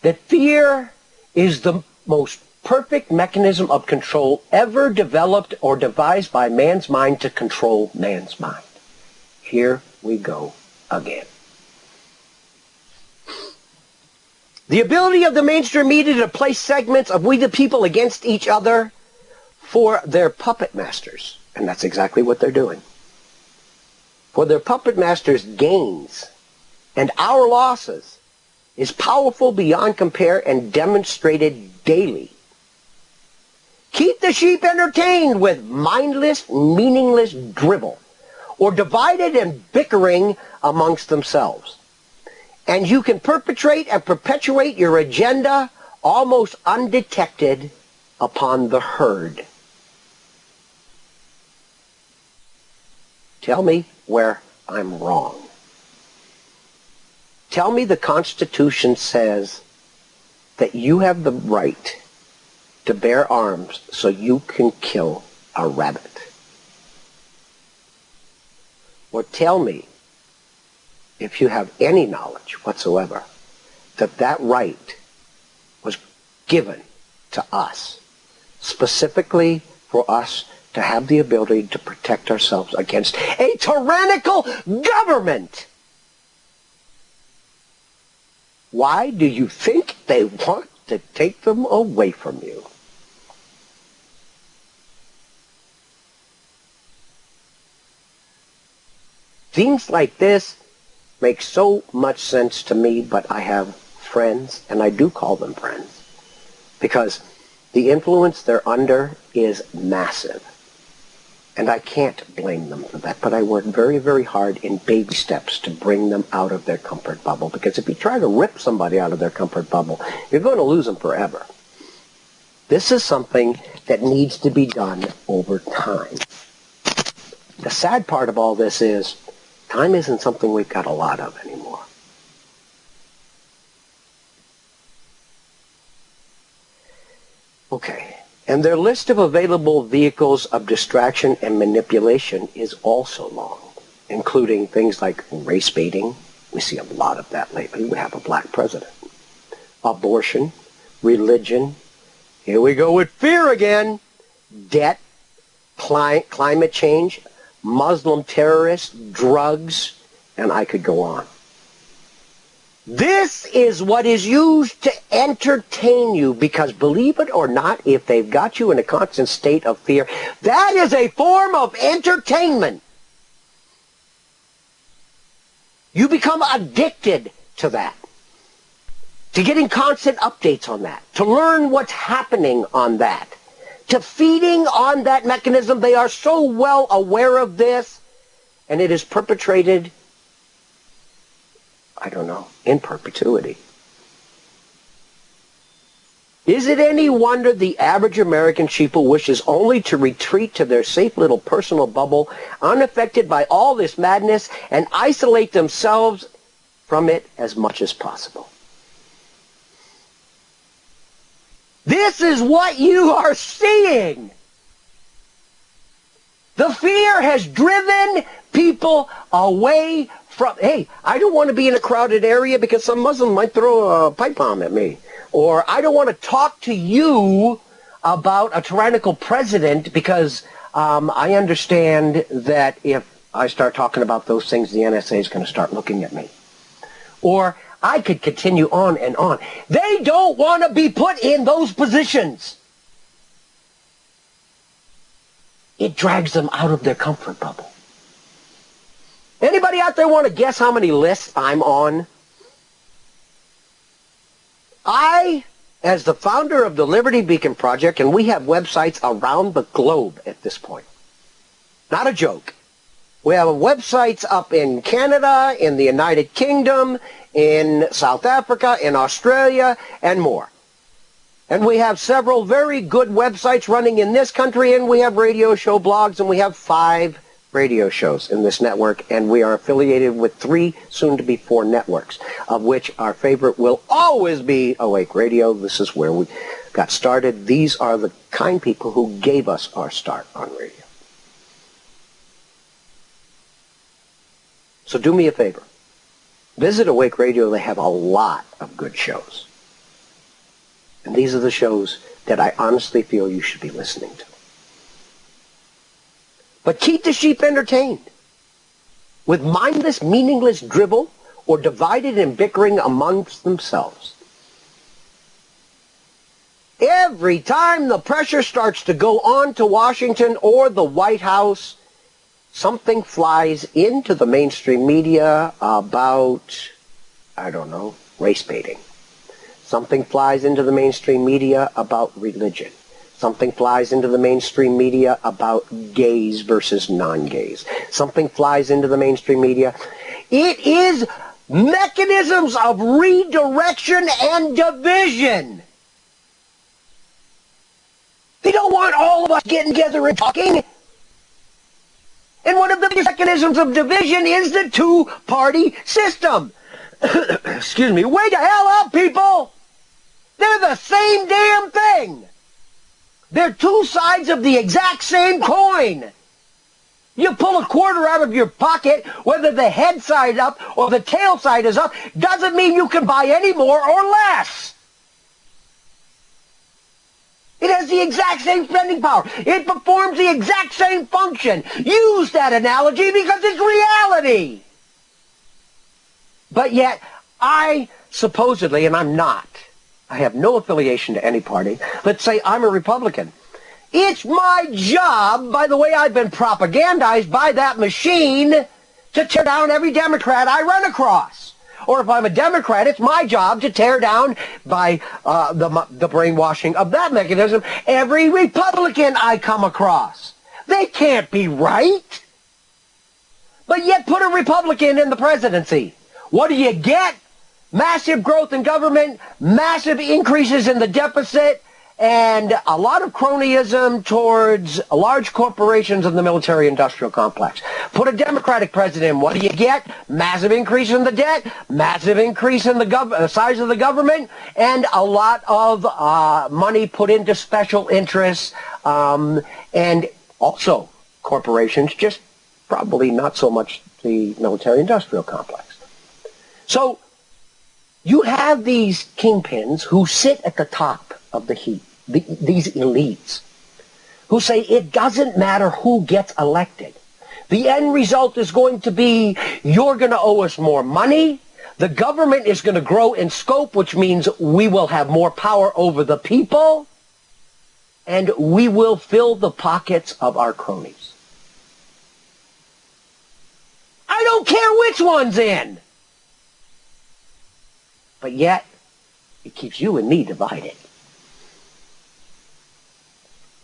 that fear is the most perfect mechanism of control ever developed or devised by man's mind to control man's mind. Here we go again. The ability of the mainstream media to place segments of we the people against each other for their puppet masters. And that's exactly what they're doing. For their puppet masters' gains and our losses is powerful beyond compare and demonstrated daily. Keep the sheep entertained with mindless, meaningless dribble, or divided and bickering amongst themselves. And you can perpetrate and perpetuate your agenda almost undetected upon the herd. Tell me where I'm wrong. Tell me the Constitution says that you have the right to bear arms so you can kill a rabbit. Or tell me, if you have any knowledge whatsoever, that that right was given to us, specifically for us to have the ability to protect ourselves against a tyrannical government. Why do you think they want to take them away from you? Things like this make so much sense to me, but I have friends, and I do call them friends, because the influence they're under is massive. And I can't blame them for that, but I work very, very hard in baby steps to bring them out of their comfort bubble, because if you try to rip somebody out of their comfort bubble, you're going to lose them forever. This is something that needs to be done over time. The sad part of all this is time isn't something we've got a lot of anymore. Okay. And their list of available vehicles of distraction and manipulation is also long, including things like race baiting. We see a lot of that lately. We have a black president. Abortion, religion. Here we go with fear again. Debt, climate change, Muslim terrorists, drugs, and I could go on. This is what is used to entertain you, because believe it or not, if they've got you in a constant state of fear, that is a form of entertainment. You become addicted to that, to getting constant updates on that, to learn what's happening on that, to feeding on that mechanism. They are so well aware of this, and it is perpetrated, I don't know, in perpetuity. Is it any wonder the average American sheeple wishes only to retreat to their safe little personal bubble, unaffected by all this madness, and isolate themselves from it as much as possible? This is what you are seeing. The fear has driven people away from, hey, I don't want to be in a crowded area because some Muslim might throw a pipe bomb at me. Or I don't want to talk to you about a tyrannical president because I understand that if I start talking about those things, the NSA is going to start looking at me. Or I could continue on and on. They don't want to be put in those positions. It drags them out of their comfort bubble. Anybody out there want to guess how many lists I'm on? I, as the founder of the Liberty Beacon Project, and we have websites around the globe at this point. Not a joke. We have websites up in Canada, in the United Kingdom, in South Africa, in Australia, and more. And we have several very good websites running in this country, and we have radio show blogs, and we have 5 radio shows in this network, and we are affiliated with 3, soon to be 4 networks, of which our favorite will always be Awake Radio. This is where we got started. These are the kind people who gave us our start on radio. So do me a favor. Visit Awake Radio. They have a lot of good shows. And these are the shows that I honestly feel you should be listening to. But keep the sheep entertained with mindless, meaningless dribble or divided and bickering amongst themselves. Every time the pressure starts to go on to Washington or the White House, something flies into the mainstream media about, I don't know, race baiting. Something flies into the mainstream media about religion. Something flies into the mainstream media about gays versus non-gays. Something flies into the mainstream media. It is mechanisms of redirection and division. They don't want all of us getting together and talking. And one of the biggest mechanisms of division is the two-party system. Excuse me. Wake the hell up, people! They're the same damn thing. They're two sides of the exact same coin. You pull a quarter out of your pocket, whether the head side up or the tail side is up, doesn't mean you can buy any more or less. It has the exact same spending power. It performs the exact same function. Use that analogy because it's reality. But yet, I supposedly, and I'm not, I have no affiliation to any party. Let's say I'm a Republican. It's my job, by the way I've been propagandized by that machine, to tear down every Democrat I run across. Or if I'm a Democrat, it's my job to tear down, by the brainwashing of that mechanism, every Republican I come across. They can't be right. But yet put a Republican in the presidency. What do you get? Massive growth in government, massive increases in the deficit, and a lot of cronyism towards large corporations and the military-industrial complex. Put a Democratic president in, what do you get? Massive increase in the debt, massive increase in the size of the government, and a lot of money put into special interests, and also corporations, just probably not so much the military-industrial complex. So you have these kingpins who sit at the top of the heap, these elites, who say it doesn't matter who gets elected. The end result is going to be, you're going to owe us more money, The government is going to grow in scope, which means we will have more power over the people, and we will fill the pockets of our cronies. I don't care which one's in. But yet, it keeps you and me divided.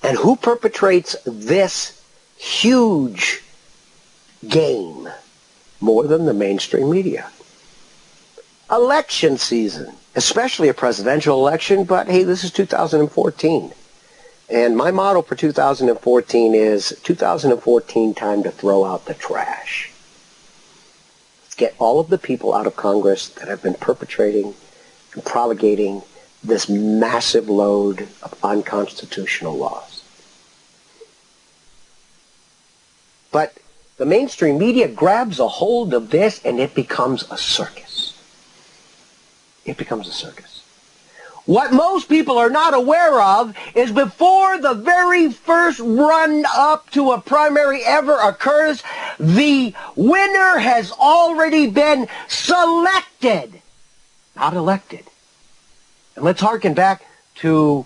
And who perpetrates this huge game more than the mainstream media? Election season, especially a presidential election, but hey, this is 2014. And my motto for 2014 is 2014 time to throw out the trash. Let's get all of the people out of Congress that have been perpetrating and promulgating this massive load of unconstitutional laws. But the mainstream media grabs a hold of this and it becomes a circus. It becomes a circus. What most people are not aware of is before the very first run up to a primary ever occurs, the winner has already been selected, not elected. And let's harken back to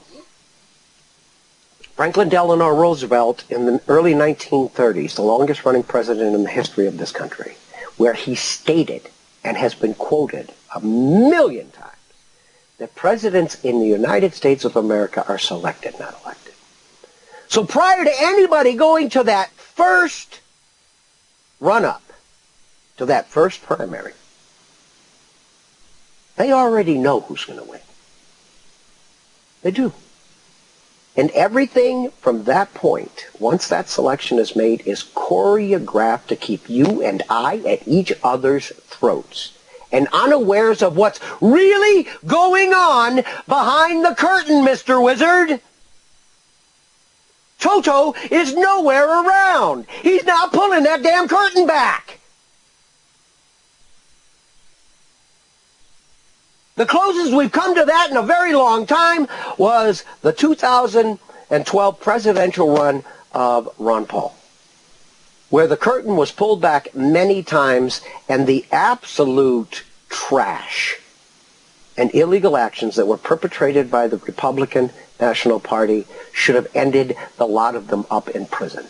Franklin Delano Roosevelt in the early 1930s, the longest running president in the history of this country, where he stated and has been quoted 1,000,000 times that presidents in the United States of America are selected, not elected. So prior to anybody going to that first run-up, to that first primary, they already know who's going to win. They do. And everything from that point, once that selection is made, is choreographed to keep you and I at each other's throats and unawares of what's really going on behind the curtain, Mr. Wizard. Toto is nowhere around. He's not pulling that damn curtain back. The closest we've come to that in a very long time was the 2012 presidential run of Ron Paul, where the curtain was pulled back many times and the absolute trash and illegal actions that were perpetrated by the Republican National Party should have ended the lot of them up in prison.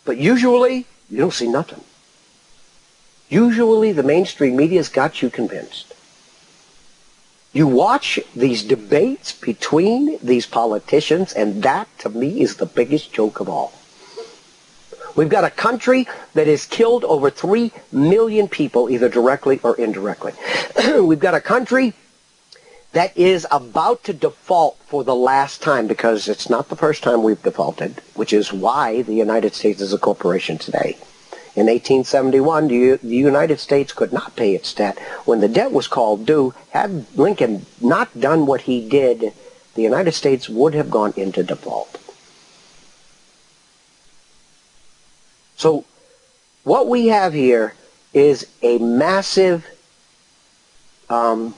But usually, you don't see nothing. Usually the mainstream media's got you convinced. You watch these debates between these politicians, and that, to me, is the biggest joke of all. We've got a country that has killed over 3 million people, either directly or indirectly. We've got a country that is about to default for the last time, because it's not the first time we've defaulted, which is why the United States is a corporation today. In 1871, the United States could not pay its debt. When the debt was called due, had Lincoln not done what he did, the United States would have gone into default. So what we have here is a massive, I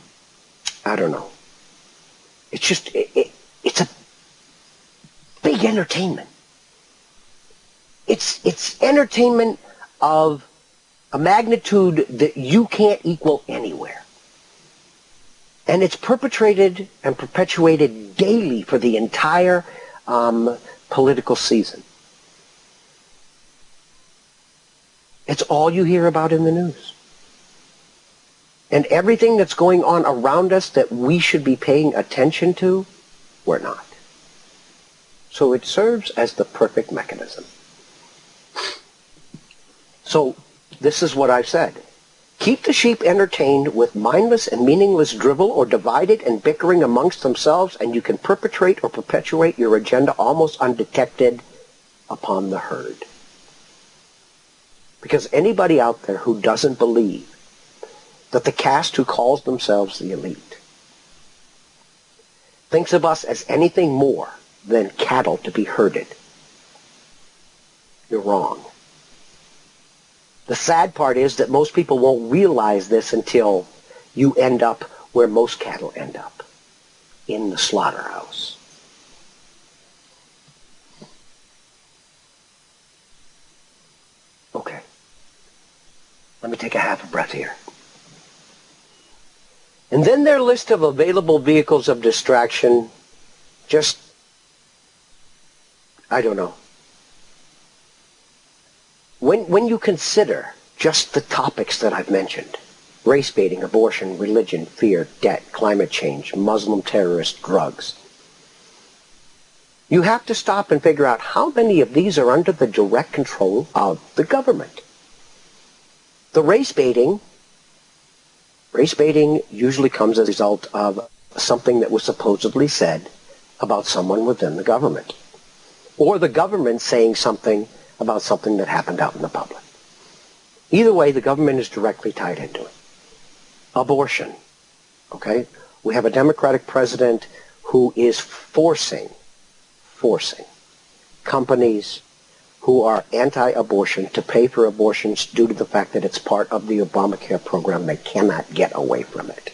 don't know. It's just, it's a big entertainment. It's entertainment of a magnitude that you can't equal anywhere. And it's perpetrated and perpetuated daily for the entire political season. It's all you hear about in the news. And everything that's going on around us that we should be paying attention to, we're not. So it serves as the perfect mechanism. So this is what I've said. Keep the sheep entertained with mindless and meaningless drivel or divided and bickering amongst themselves, and you can perpetrate or perpetuate your agenda almost undetected upon the herd. Because anybody out there who doesn't believe that the caste who calls themselves the elite thinks of us as anything more than cattle to be herded, you're wrong. The sad part is that most people won't realize this until you end up where most cattle end up, in the slaughterhouse. Okay. Let me take a half a breath here. And then their list of available vehicles of distraction, just, I don't know. When you consider just the topics that I've mentioned, race baiting, abortion, religion, fear, debt, climate change, Muslim terrorists, drugs, you have to stop and figure out how many of these are under the direct control of the government. The race baiting usually comes as a result of something that was supposedly said about someone within the government, or the government saying something about something that happened out in the public. Either way, the government is directly tied into it. Abortion, okay? We have a Democratic president who is forcing companies who are anti-abortion to pay for abortions due to the fact that it's part of the Obamacare program. They cannot get away from it.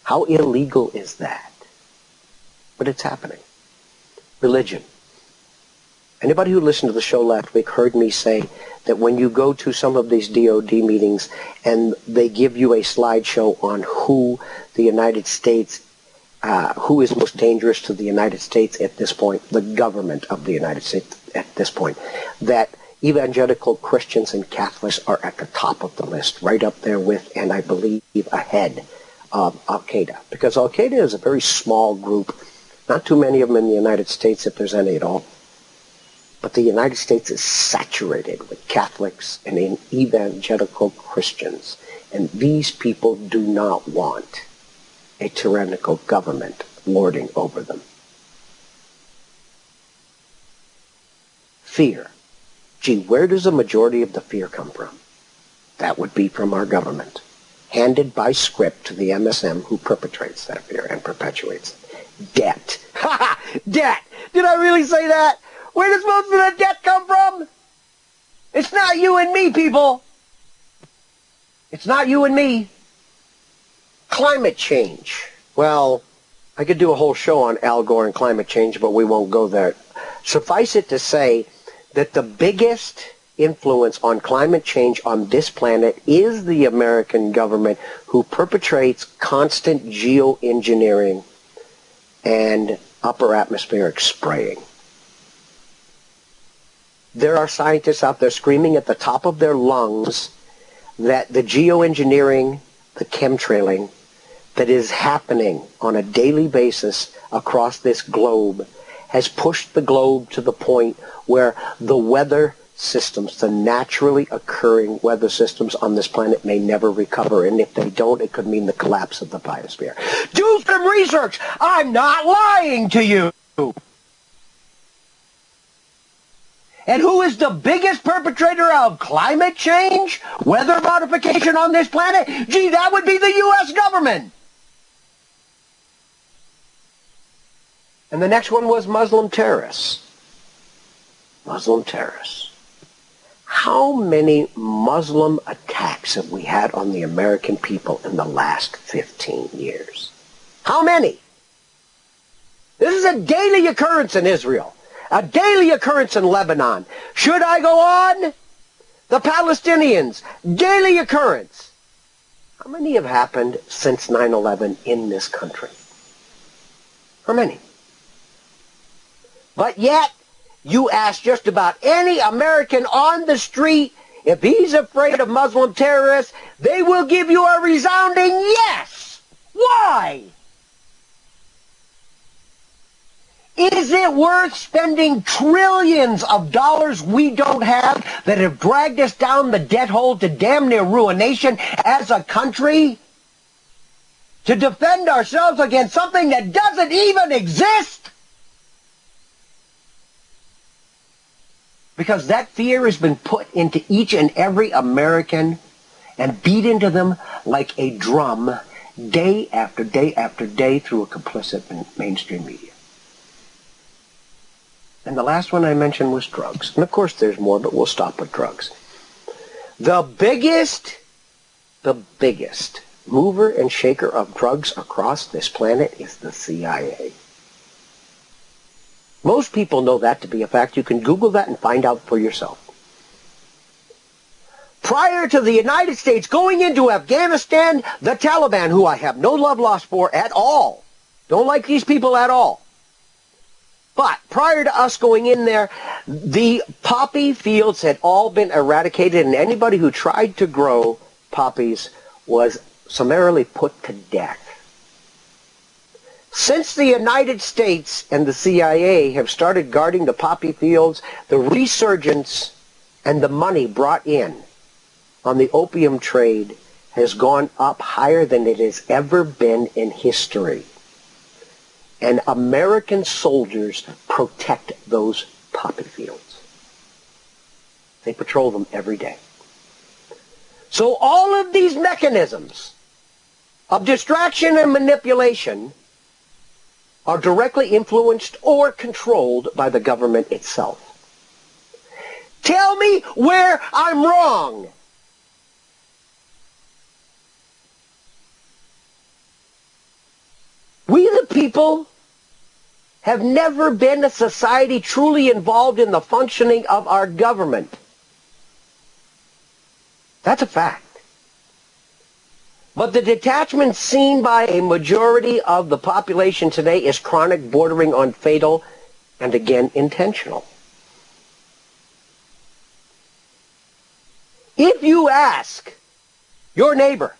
How illegal is that? But it's happening. Religion. Anybody who listened to the show last week heard me say that when you go to some of these DOD meetings and they give you a slideshow on who the United States, who is most dangerous to the United States at this point, the government of the United States at this point, that evangelical Christians and Catholics are at the top of the list, right up there with, and I believe ahead of Al-Qaeda. Because Al-Qaeda is a very small group, not too many of them in the United States, if there's any at all. But the United States is saturated with Catholics and evangelical Christians. And these people do not want a tyrannical government lording over them. Fear. Gee, where does the majority of the fear come from? That would be from our government, handed by script to the MSM who perpetrates that fear and perpetuates it. Debt. Ha ha! Debt! Did I really say that? Where does most of that debt come from? It's not you and me, people. It's not you and me. Climate change. Well, I could do a whole show on Al Gore and climate change, but we won't go there. Suffice it to say that the biggest influence on climate change on this planet is the American government, who perpetrates constant geoengineering and upper atmospheric spraying. There are scientists out there screaming at the top of their lungs that the geoengineering, the chemtrailing that is happening on a daily basis across this globe has pushed the globe to the point where the weather systems, the naturally occurring weather systems on this planet, may never recover. And if they don't, it could mean the collapse of the biosphere. Do some research! I'm not lying to you! And who is the biggest perpetrator of climate change, weather modification on this planet? Gee, that would be the U.S. government. And the next one was Muslim terrorists. Muslim terrorists. How many Muslim attacks have we had on the American people in the last 15 years? How many? This is a daily occurrence in Israel. A daily occurrence in Lebanon. Should I go on? The Palestinians. Daily occurrence. How many have happened since 9/11 in this country? How many? But yet, you ask just about any American on the street, if he's afraid of Muslim terrorists, they will give you a resounding yes. Why? Is it worth spending trillions of dollars we don't have that have dragged us down the debt hole to damn near ruination as a country to defend ourselves against something that doesn't even exist? Because that fear has been put into each and every American and beat into them like a drum day after day after day through a complicit mainstream media. And the last one I mentioned was drugs. And of course there's more, but we'll stop with drugs. The biggest mover and shaker of drugs across this planet is the CIA. Most people know that to be a fact. You can Google that and find out for yourself. Prior to the United States going into Afghanistan, the Taliban, who I have no love lost for at all, don't like these people at all. But prior to us going in there, the poppy fields had all been eradicated, and anybody who tried to grow poppies was summarily put to death. Since the United States and the CIA have started guarding the poppy fields, the resurgence and the money brought in on the opium trade has gone up higher than it has ever been in history. And American soldiers protect those poppy fields. They patrol them every day. So all of these mechanisms of distraction and manipulation are directly influenced or controlled by the government itself. Tell me where I'm wrong. We the people have never been a society truly involved in the functioning of our government. That's a fact. But the detachment seen by a majority of the population today is chronic, bordering on fatal, and again, intentional. If you ask your neighbor,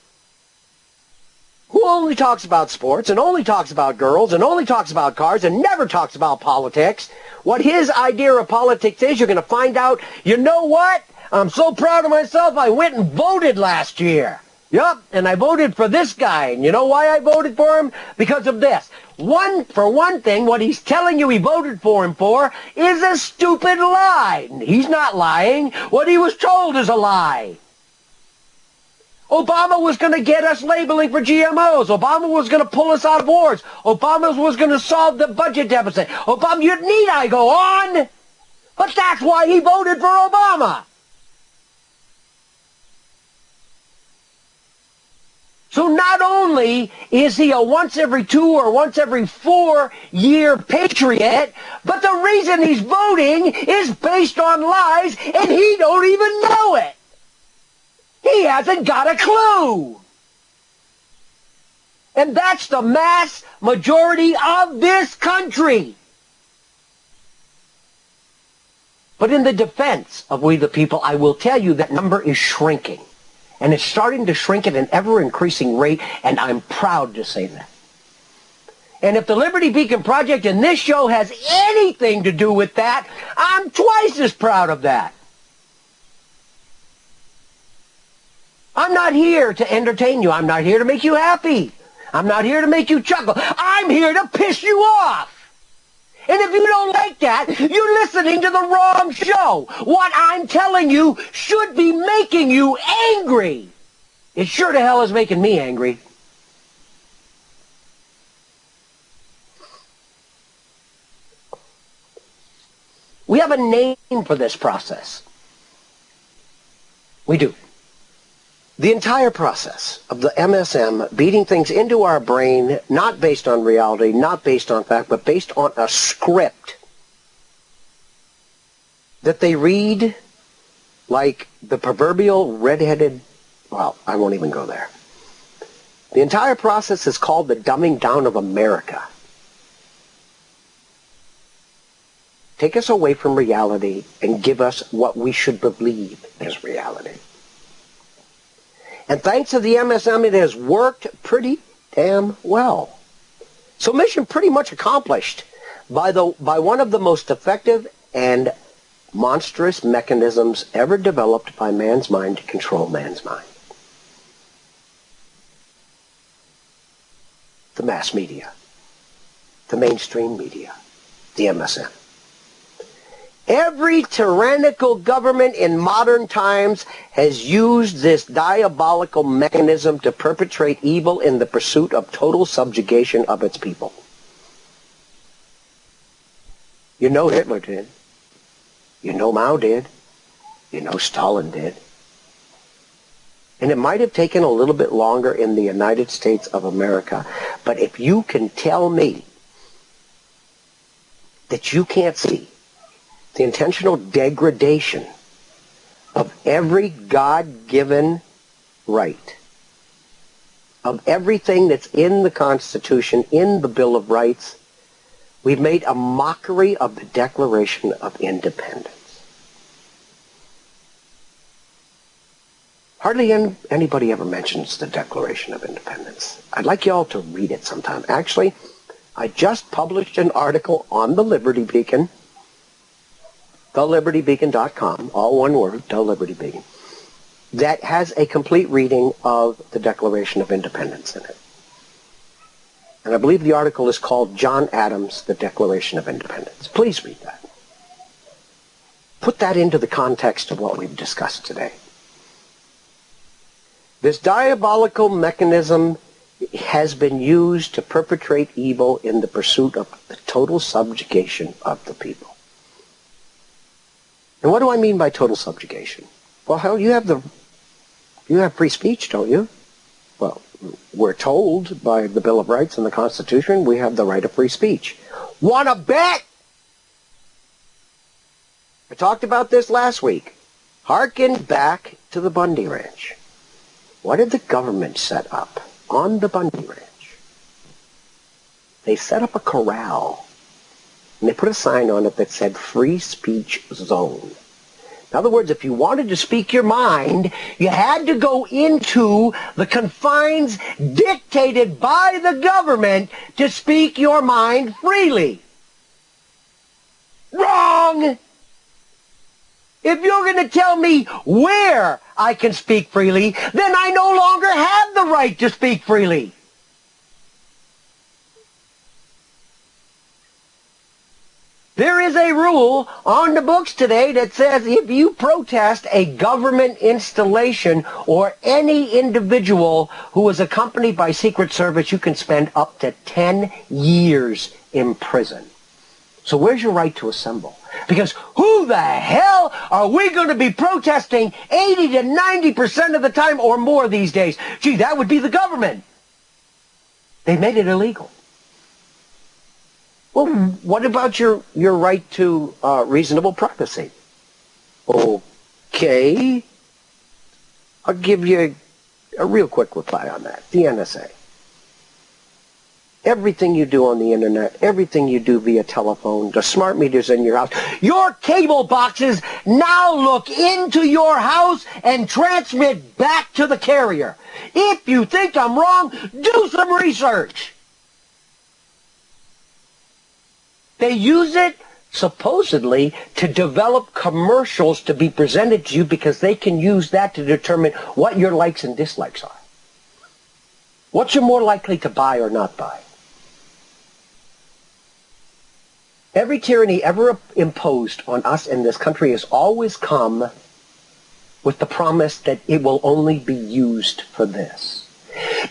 who only talks about sports and only talks about girls and only talks about cars and never talks about politics, what his idea of politics is, you're going to find out, you know what? I'm so proud of myself, I went and voted last year. Yup, and I voted for this guy. And you know why I voted for him? Because of this. For one thing, what he's telling you he voted for him for is a stupid lie. He's not lying. What he was told is a lie. Obama was going to get us labeling for GMOs. Obama was going to pull us out of wars. Obama was going to solve the budget deficit. Obama, you need I go on? But that's why he voted for Obama. So not only is he a once every 2 or once every 4 year patriot, but the reason he's voting is based on lies and he don't even know it. He hasn't got a clue. And that's the mass majority of this country. But in the defense of we the people, I will tell you that number is shrinking. And it's starting to shrink at an ever-increasing rate, and I'm proud to say that. And if the Liberty Beacon Project and this show has anything to do with that, I'm twice as proud of that. I'm not here to entertain you. I'm not here to make you happy. I'm not here to make you chuckle. I'm here to piss you off. And if you don't like that, you're listening to the wrong show. What I'm telling you should be making you angry. It sure to hell is making me angry. We have a name for this process. We do. The entire process of the MSM beating things into our brain, not based on reality, not based on fact, but based on a script that they read like the proverbial red-headed, well, I won't even go there. The entire process is called the dumbing down of America. Take us away from reality and give us what we should believe is reality. And thanks to the MSM, it has worked pretty damn well. So mission pretty much accomplished by one of the most effective and monstrous mechanisms ever developed by man's mind to control man's mind. The mass media, the mainstream media, the MSM. Every tyrannical government in modern times has used this diabolical mechanism to perpetrate evil in the pursuit of total subjugation of its people. You know Hitler did. You know Mao did. You know Stalin did. And it might have taken a little bit longer in the United States of America, but if you can tell me that you can't see the intentional degradation of every God-given right, of everything that's in the Constitution, in the Bill of Rights, we've made a mockery of the Declaration of Independence. Hardly anybody ever mentions the Declaration of Independence. I'd like you all to read it sometime. Actually, I just published an article on the Liberty Beacon, thelibertybeacon.com, all one word, The Liberty Beacon, that has a complete reading of the Declaration of Independence in it. And I believe the article is called John Adams, The Declaration of Independence. Please read that. Put that into the context of what we've discussed today. This diabolical mechanism has been used to perpetrate evil in the pursuit of the total subjugation of the people. And what do I mean by total subjugation? Well, hell, you have free speech, don't you? Well, we're told by the Bill of Rights and the Constitution we have the right of free speech. Wanna bet? I talked about this last week. Harken back to the Bundy Ranch. What did the government set up on the Bundy Ranch? They set up a corral, and they put a sign on it that said Free Speech Zone. In other words, if you wanted to speak your mind, you had to go into the confines dictated by the government to speak your mind freely. Wrong! If you're going to tell me where I can speak freely, then I no longer have the right to speak freely. There is a rule on the books today that says if you protest a government installation or any individual who is accompanied by Secret Service, you can spend up to 10 years in prison. So where's your right to assemble? Because who the hell are we going to be protesting 80 to 90% of the time or more these days? Gee, that would be the government. They made it illegal. Well, what about your right to reasonable privacy? Okay. I'll give you a real quick reply on that. The NSA. Everything you do on the internet, everything you do via telephone, the smart meters in your house, your cable boxes now look into your house and transmit back to the carrier. If you think I'm wrong, do some research. They use it, supposedly, to develop commercials to be presented to you because they can use that to determine what your likes and dislikes are. What you're more likely to buy or not buy. Every tyranny ever imposed on us in this country has always come with the promise that it will only be used for this.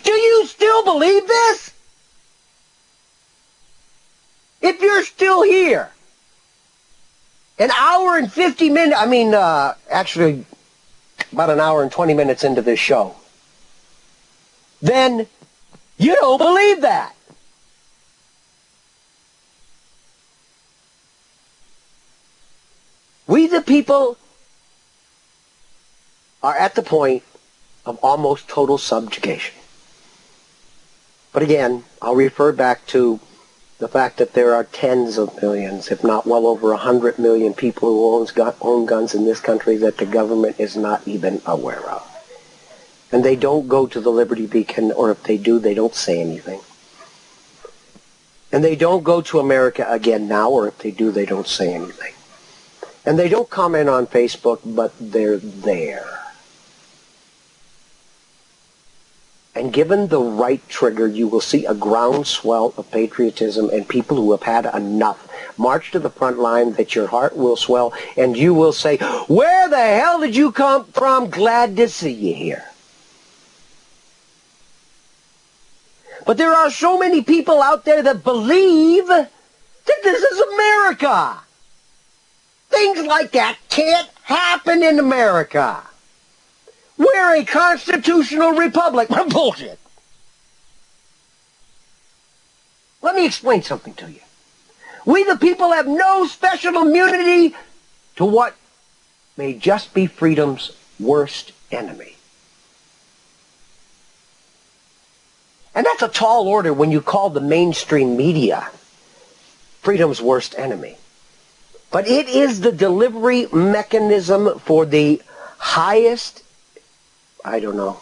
Do you still believe this? If you're still here, an hour and 50 minutes, actually about an hour and 20 minutes into this show, then you don't believe that. We the people are at the point of almost total subjugation. But again, I'll refer back to the fact that there are tens of millions, if not well over 100 million people who own guns in this country that the government is not even aware of. And they don't go to the Liberty Beacon, or if they do, they don't say anything. And they don't go to America Again Now, or if they do, they don't say anything. And they don't comment on Facebook, but they're there. And given the right trigger, you will see a groundswell of patriotism and people who have had enough march to the front line, that your heart will swell and you will say, where the hell did you come from? Glad to see you here. But there are so many people out there that believe that this is America. Things like that can't happen in America. We're a constitutional republic. Bullshit. Let me explain something to you. We the people have no special immunity to what may just be freedom's worst enemy. And that's a tall order when you call the mainstream media freedom's worst enemy. But it is the delivery mechanism for the highest, I don't know,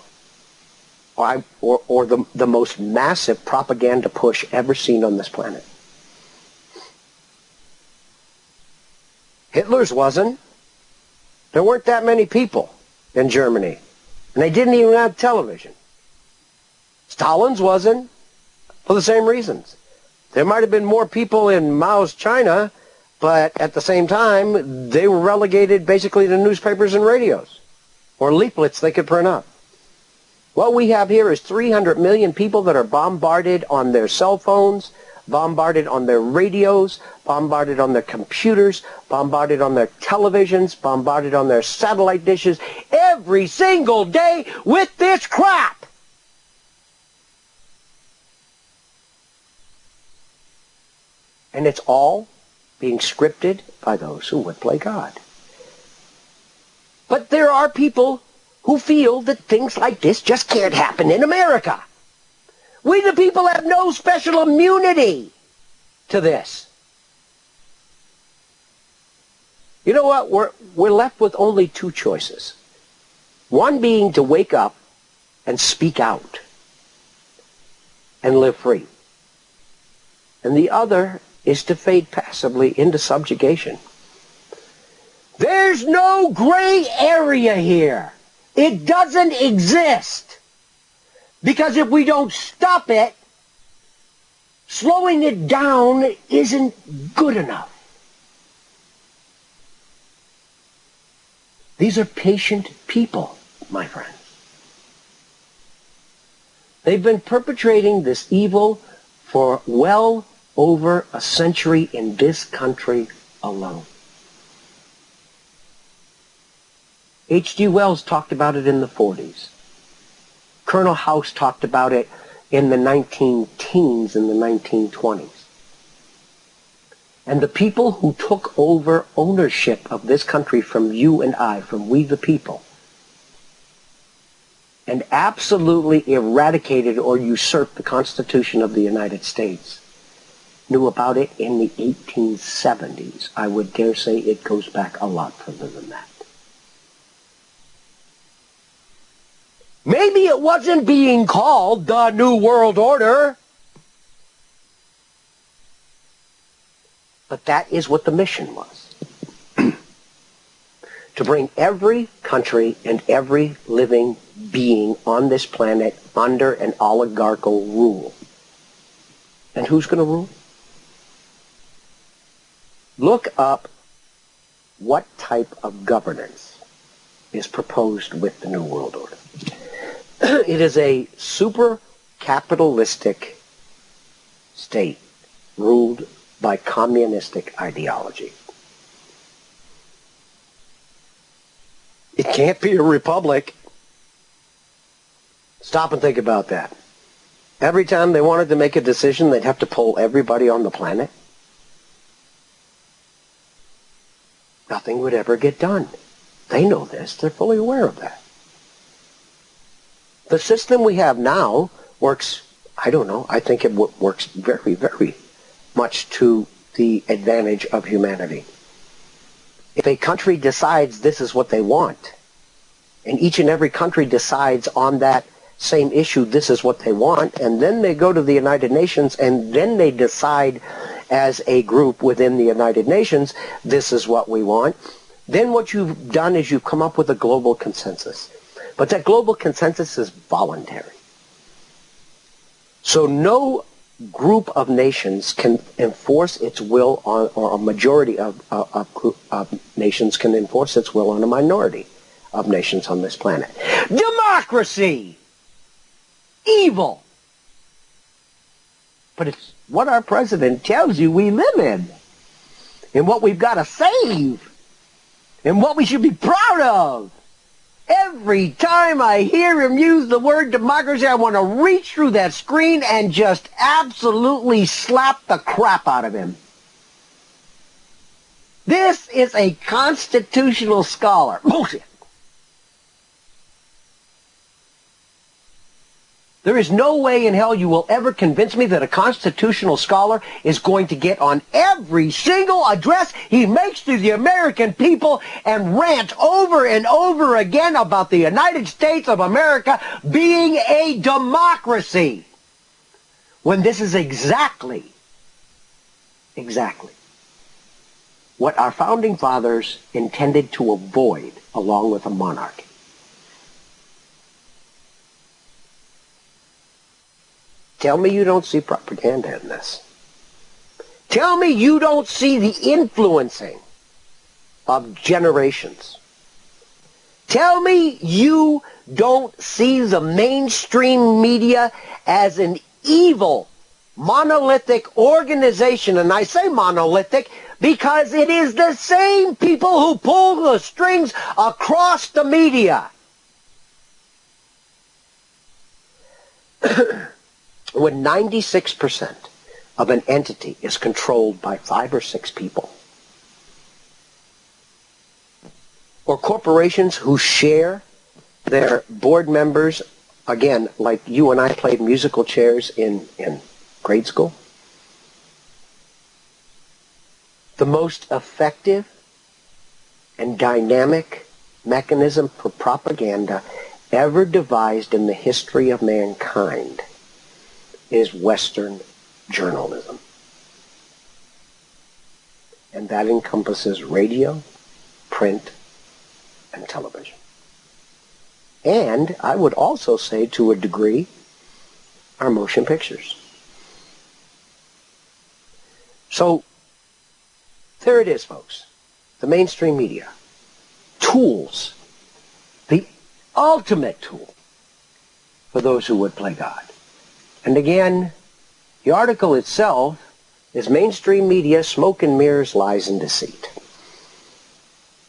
or the most massive propaganda push ever seen on this planet. Hitler's wasn't. There weren't that many people in Germany, and they didn't even have television. Stalin's wasn't, for the same reasons. There might have been more people in Mao's China, but at the same time, they were relegated basically to newspapers and radios, or leaflets they could print up. What we have here is 300 million people that are bombarded on their cell phones, bombarded on their radios, bombarded on their computers, bombarded on their televisions, bombarded on their satellite dishes every single day with this crap. And it's all being scripted by those who would play God. But there are people who feel that things like this just can't happen in America. We the people have no special immunity to this. You know what? We're left with only two choices. One being to wake up and speak out and live free. And the other is to fade passively into subjugation. There's no gray area here. It doesn't exist. Because if we don't stop it, slowing it down isn't good enough. These are patient people, my friends. They've been perpetrating this evil for well over a century in this country alone. H.G. Wells talked about it in the 40s. Colonel House talked about it in the 19-teens, in the 1920s. And the people who took over ownership of this country from you and I, from we the people, and absolutely eradicated or usurped the Constitution of the United States, knew about it in the 1870s. I would dare say it goes back a lot further than that. Maybe it wasn't being called the New World Order, but that is what the mission was. To bring every country and every living being on this planet under an oligarchical rule. And who's going to rule? Look up what type of governance is proposed with the New World Order. It is a super capitalistic state ruled by communistic ideology. It can't be a republic. Stop and think about that. Every time they wanted to make a decision, they'd have to poll everybody on the planet. Nothing would ever get done. They know this. They're fully aware of that. The system we have now works, I don't know, I think it works very, very much to the advantage of humanity. If a country decides this is what they want, and each and every country decides on that same issue this is what they want, and then they go to the United Nations, and then they decide as a group within the United Nations, this is what we want, then what you've done is you've come up with a global consensus. But that global consensus is voluntary. So no group of nations can enforce its will on, or a majority of nations can enforce its will on a minority of nations on this planet. Democracy! Evil! But it's what our president tells you we live in, and what we've got to save, and what we should be proud of. Every time I hear him use the word democracy, I want to reach through that screen and just absolutely slap the crap out of him. This is a constitutional scholar. Bullshit. There is no way in hell you will ever convince me that a constitutional scholar is going to get on every single address he makes to the American people and rant over and over again about the United States of America being a democracy, when this is exactly what our founding fathers intended to avoid along with a monarchy. Tell me you don't see propaganda in this. Tell me you don't see the influencing of generations. Tell me you don't see the mainstream media as an evil, monolithic organization. And I say monolithic because it is the same people who pull the strings across the media. When 96% of an entity is controlled by 5 or 6 people, or corporations who share their board members, again, like you and I played musical chairs in grade school, the most effective and dynamic mechanism for propaganda ever devised in the history of mankind is Western journalism. And that encompasses radio, print, and television. And I would also say, to a degree, our motion pictures. So, there it is, folks. The mainstream media. Tools. The ultimate tool for those who would play God. And again, the article itself is mainstream media, smoke and mirrors, lies and deceit.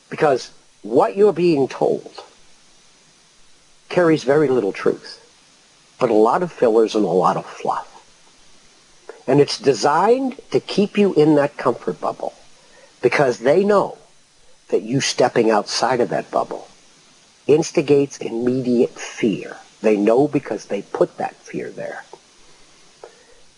Because what you're being told carries very little truth, but a lot of fillers and a lot of fluff. And it's designed to keep you in that comfort bubble because they know that you stepping outside of that bubble instigates immediate fear. They know because they put that fear there.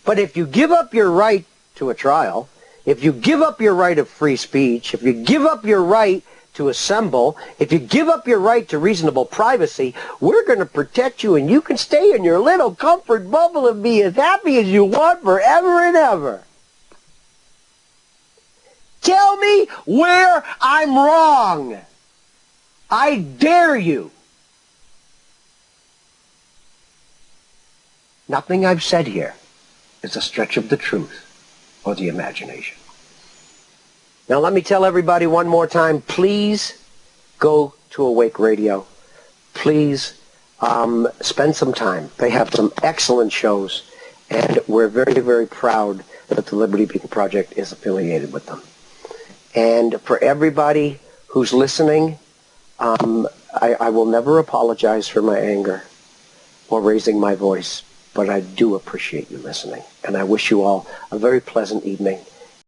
But if you give up your right to a trial, if you give up your right of free speech, if you give up your right to assemble, if you give up your right to reasonable privacy, we're going to protect you and you can stay in your little comfort bubble and be as happy as you want forever and ever. Tell me where I'm wrong. I dare you. Nothing I've said here is a stretch of the truth or the imagination. Now let me tell everybody one more time, please go to Awake Radio. Please spend some time. They have some excellent shows, and we're very, very proud that the Liberty People Project is affiliated with them. And for everybody who's listening, I will never apologize for my anger or raising my voice, but I do appreciate you listening. And I wish you all a very pleasant evening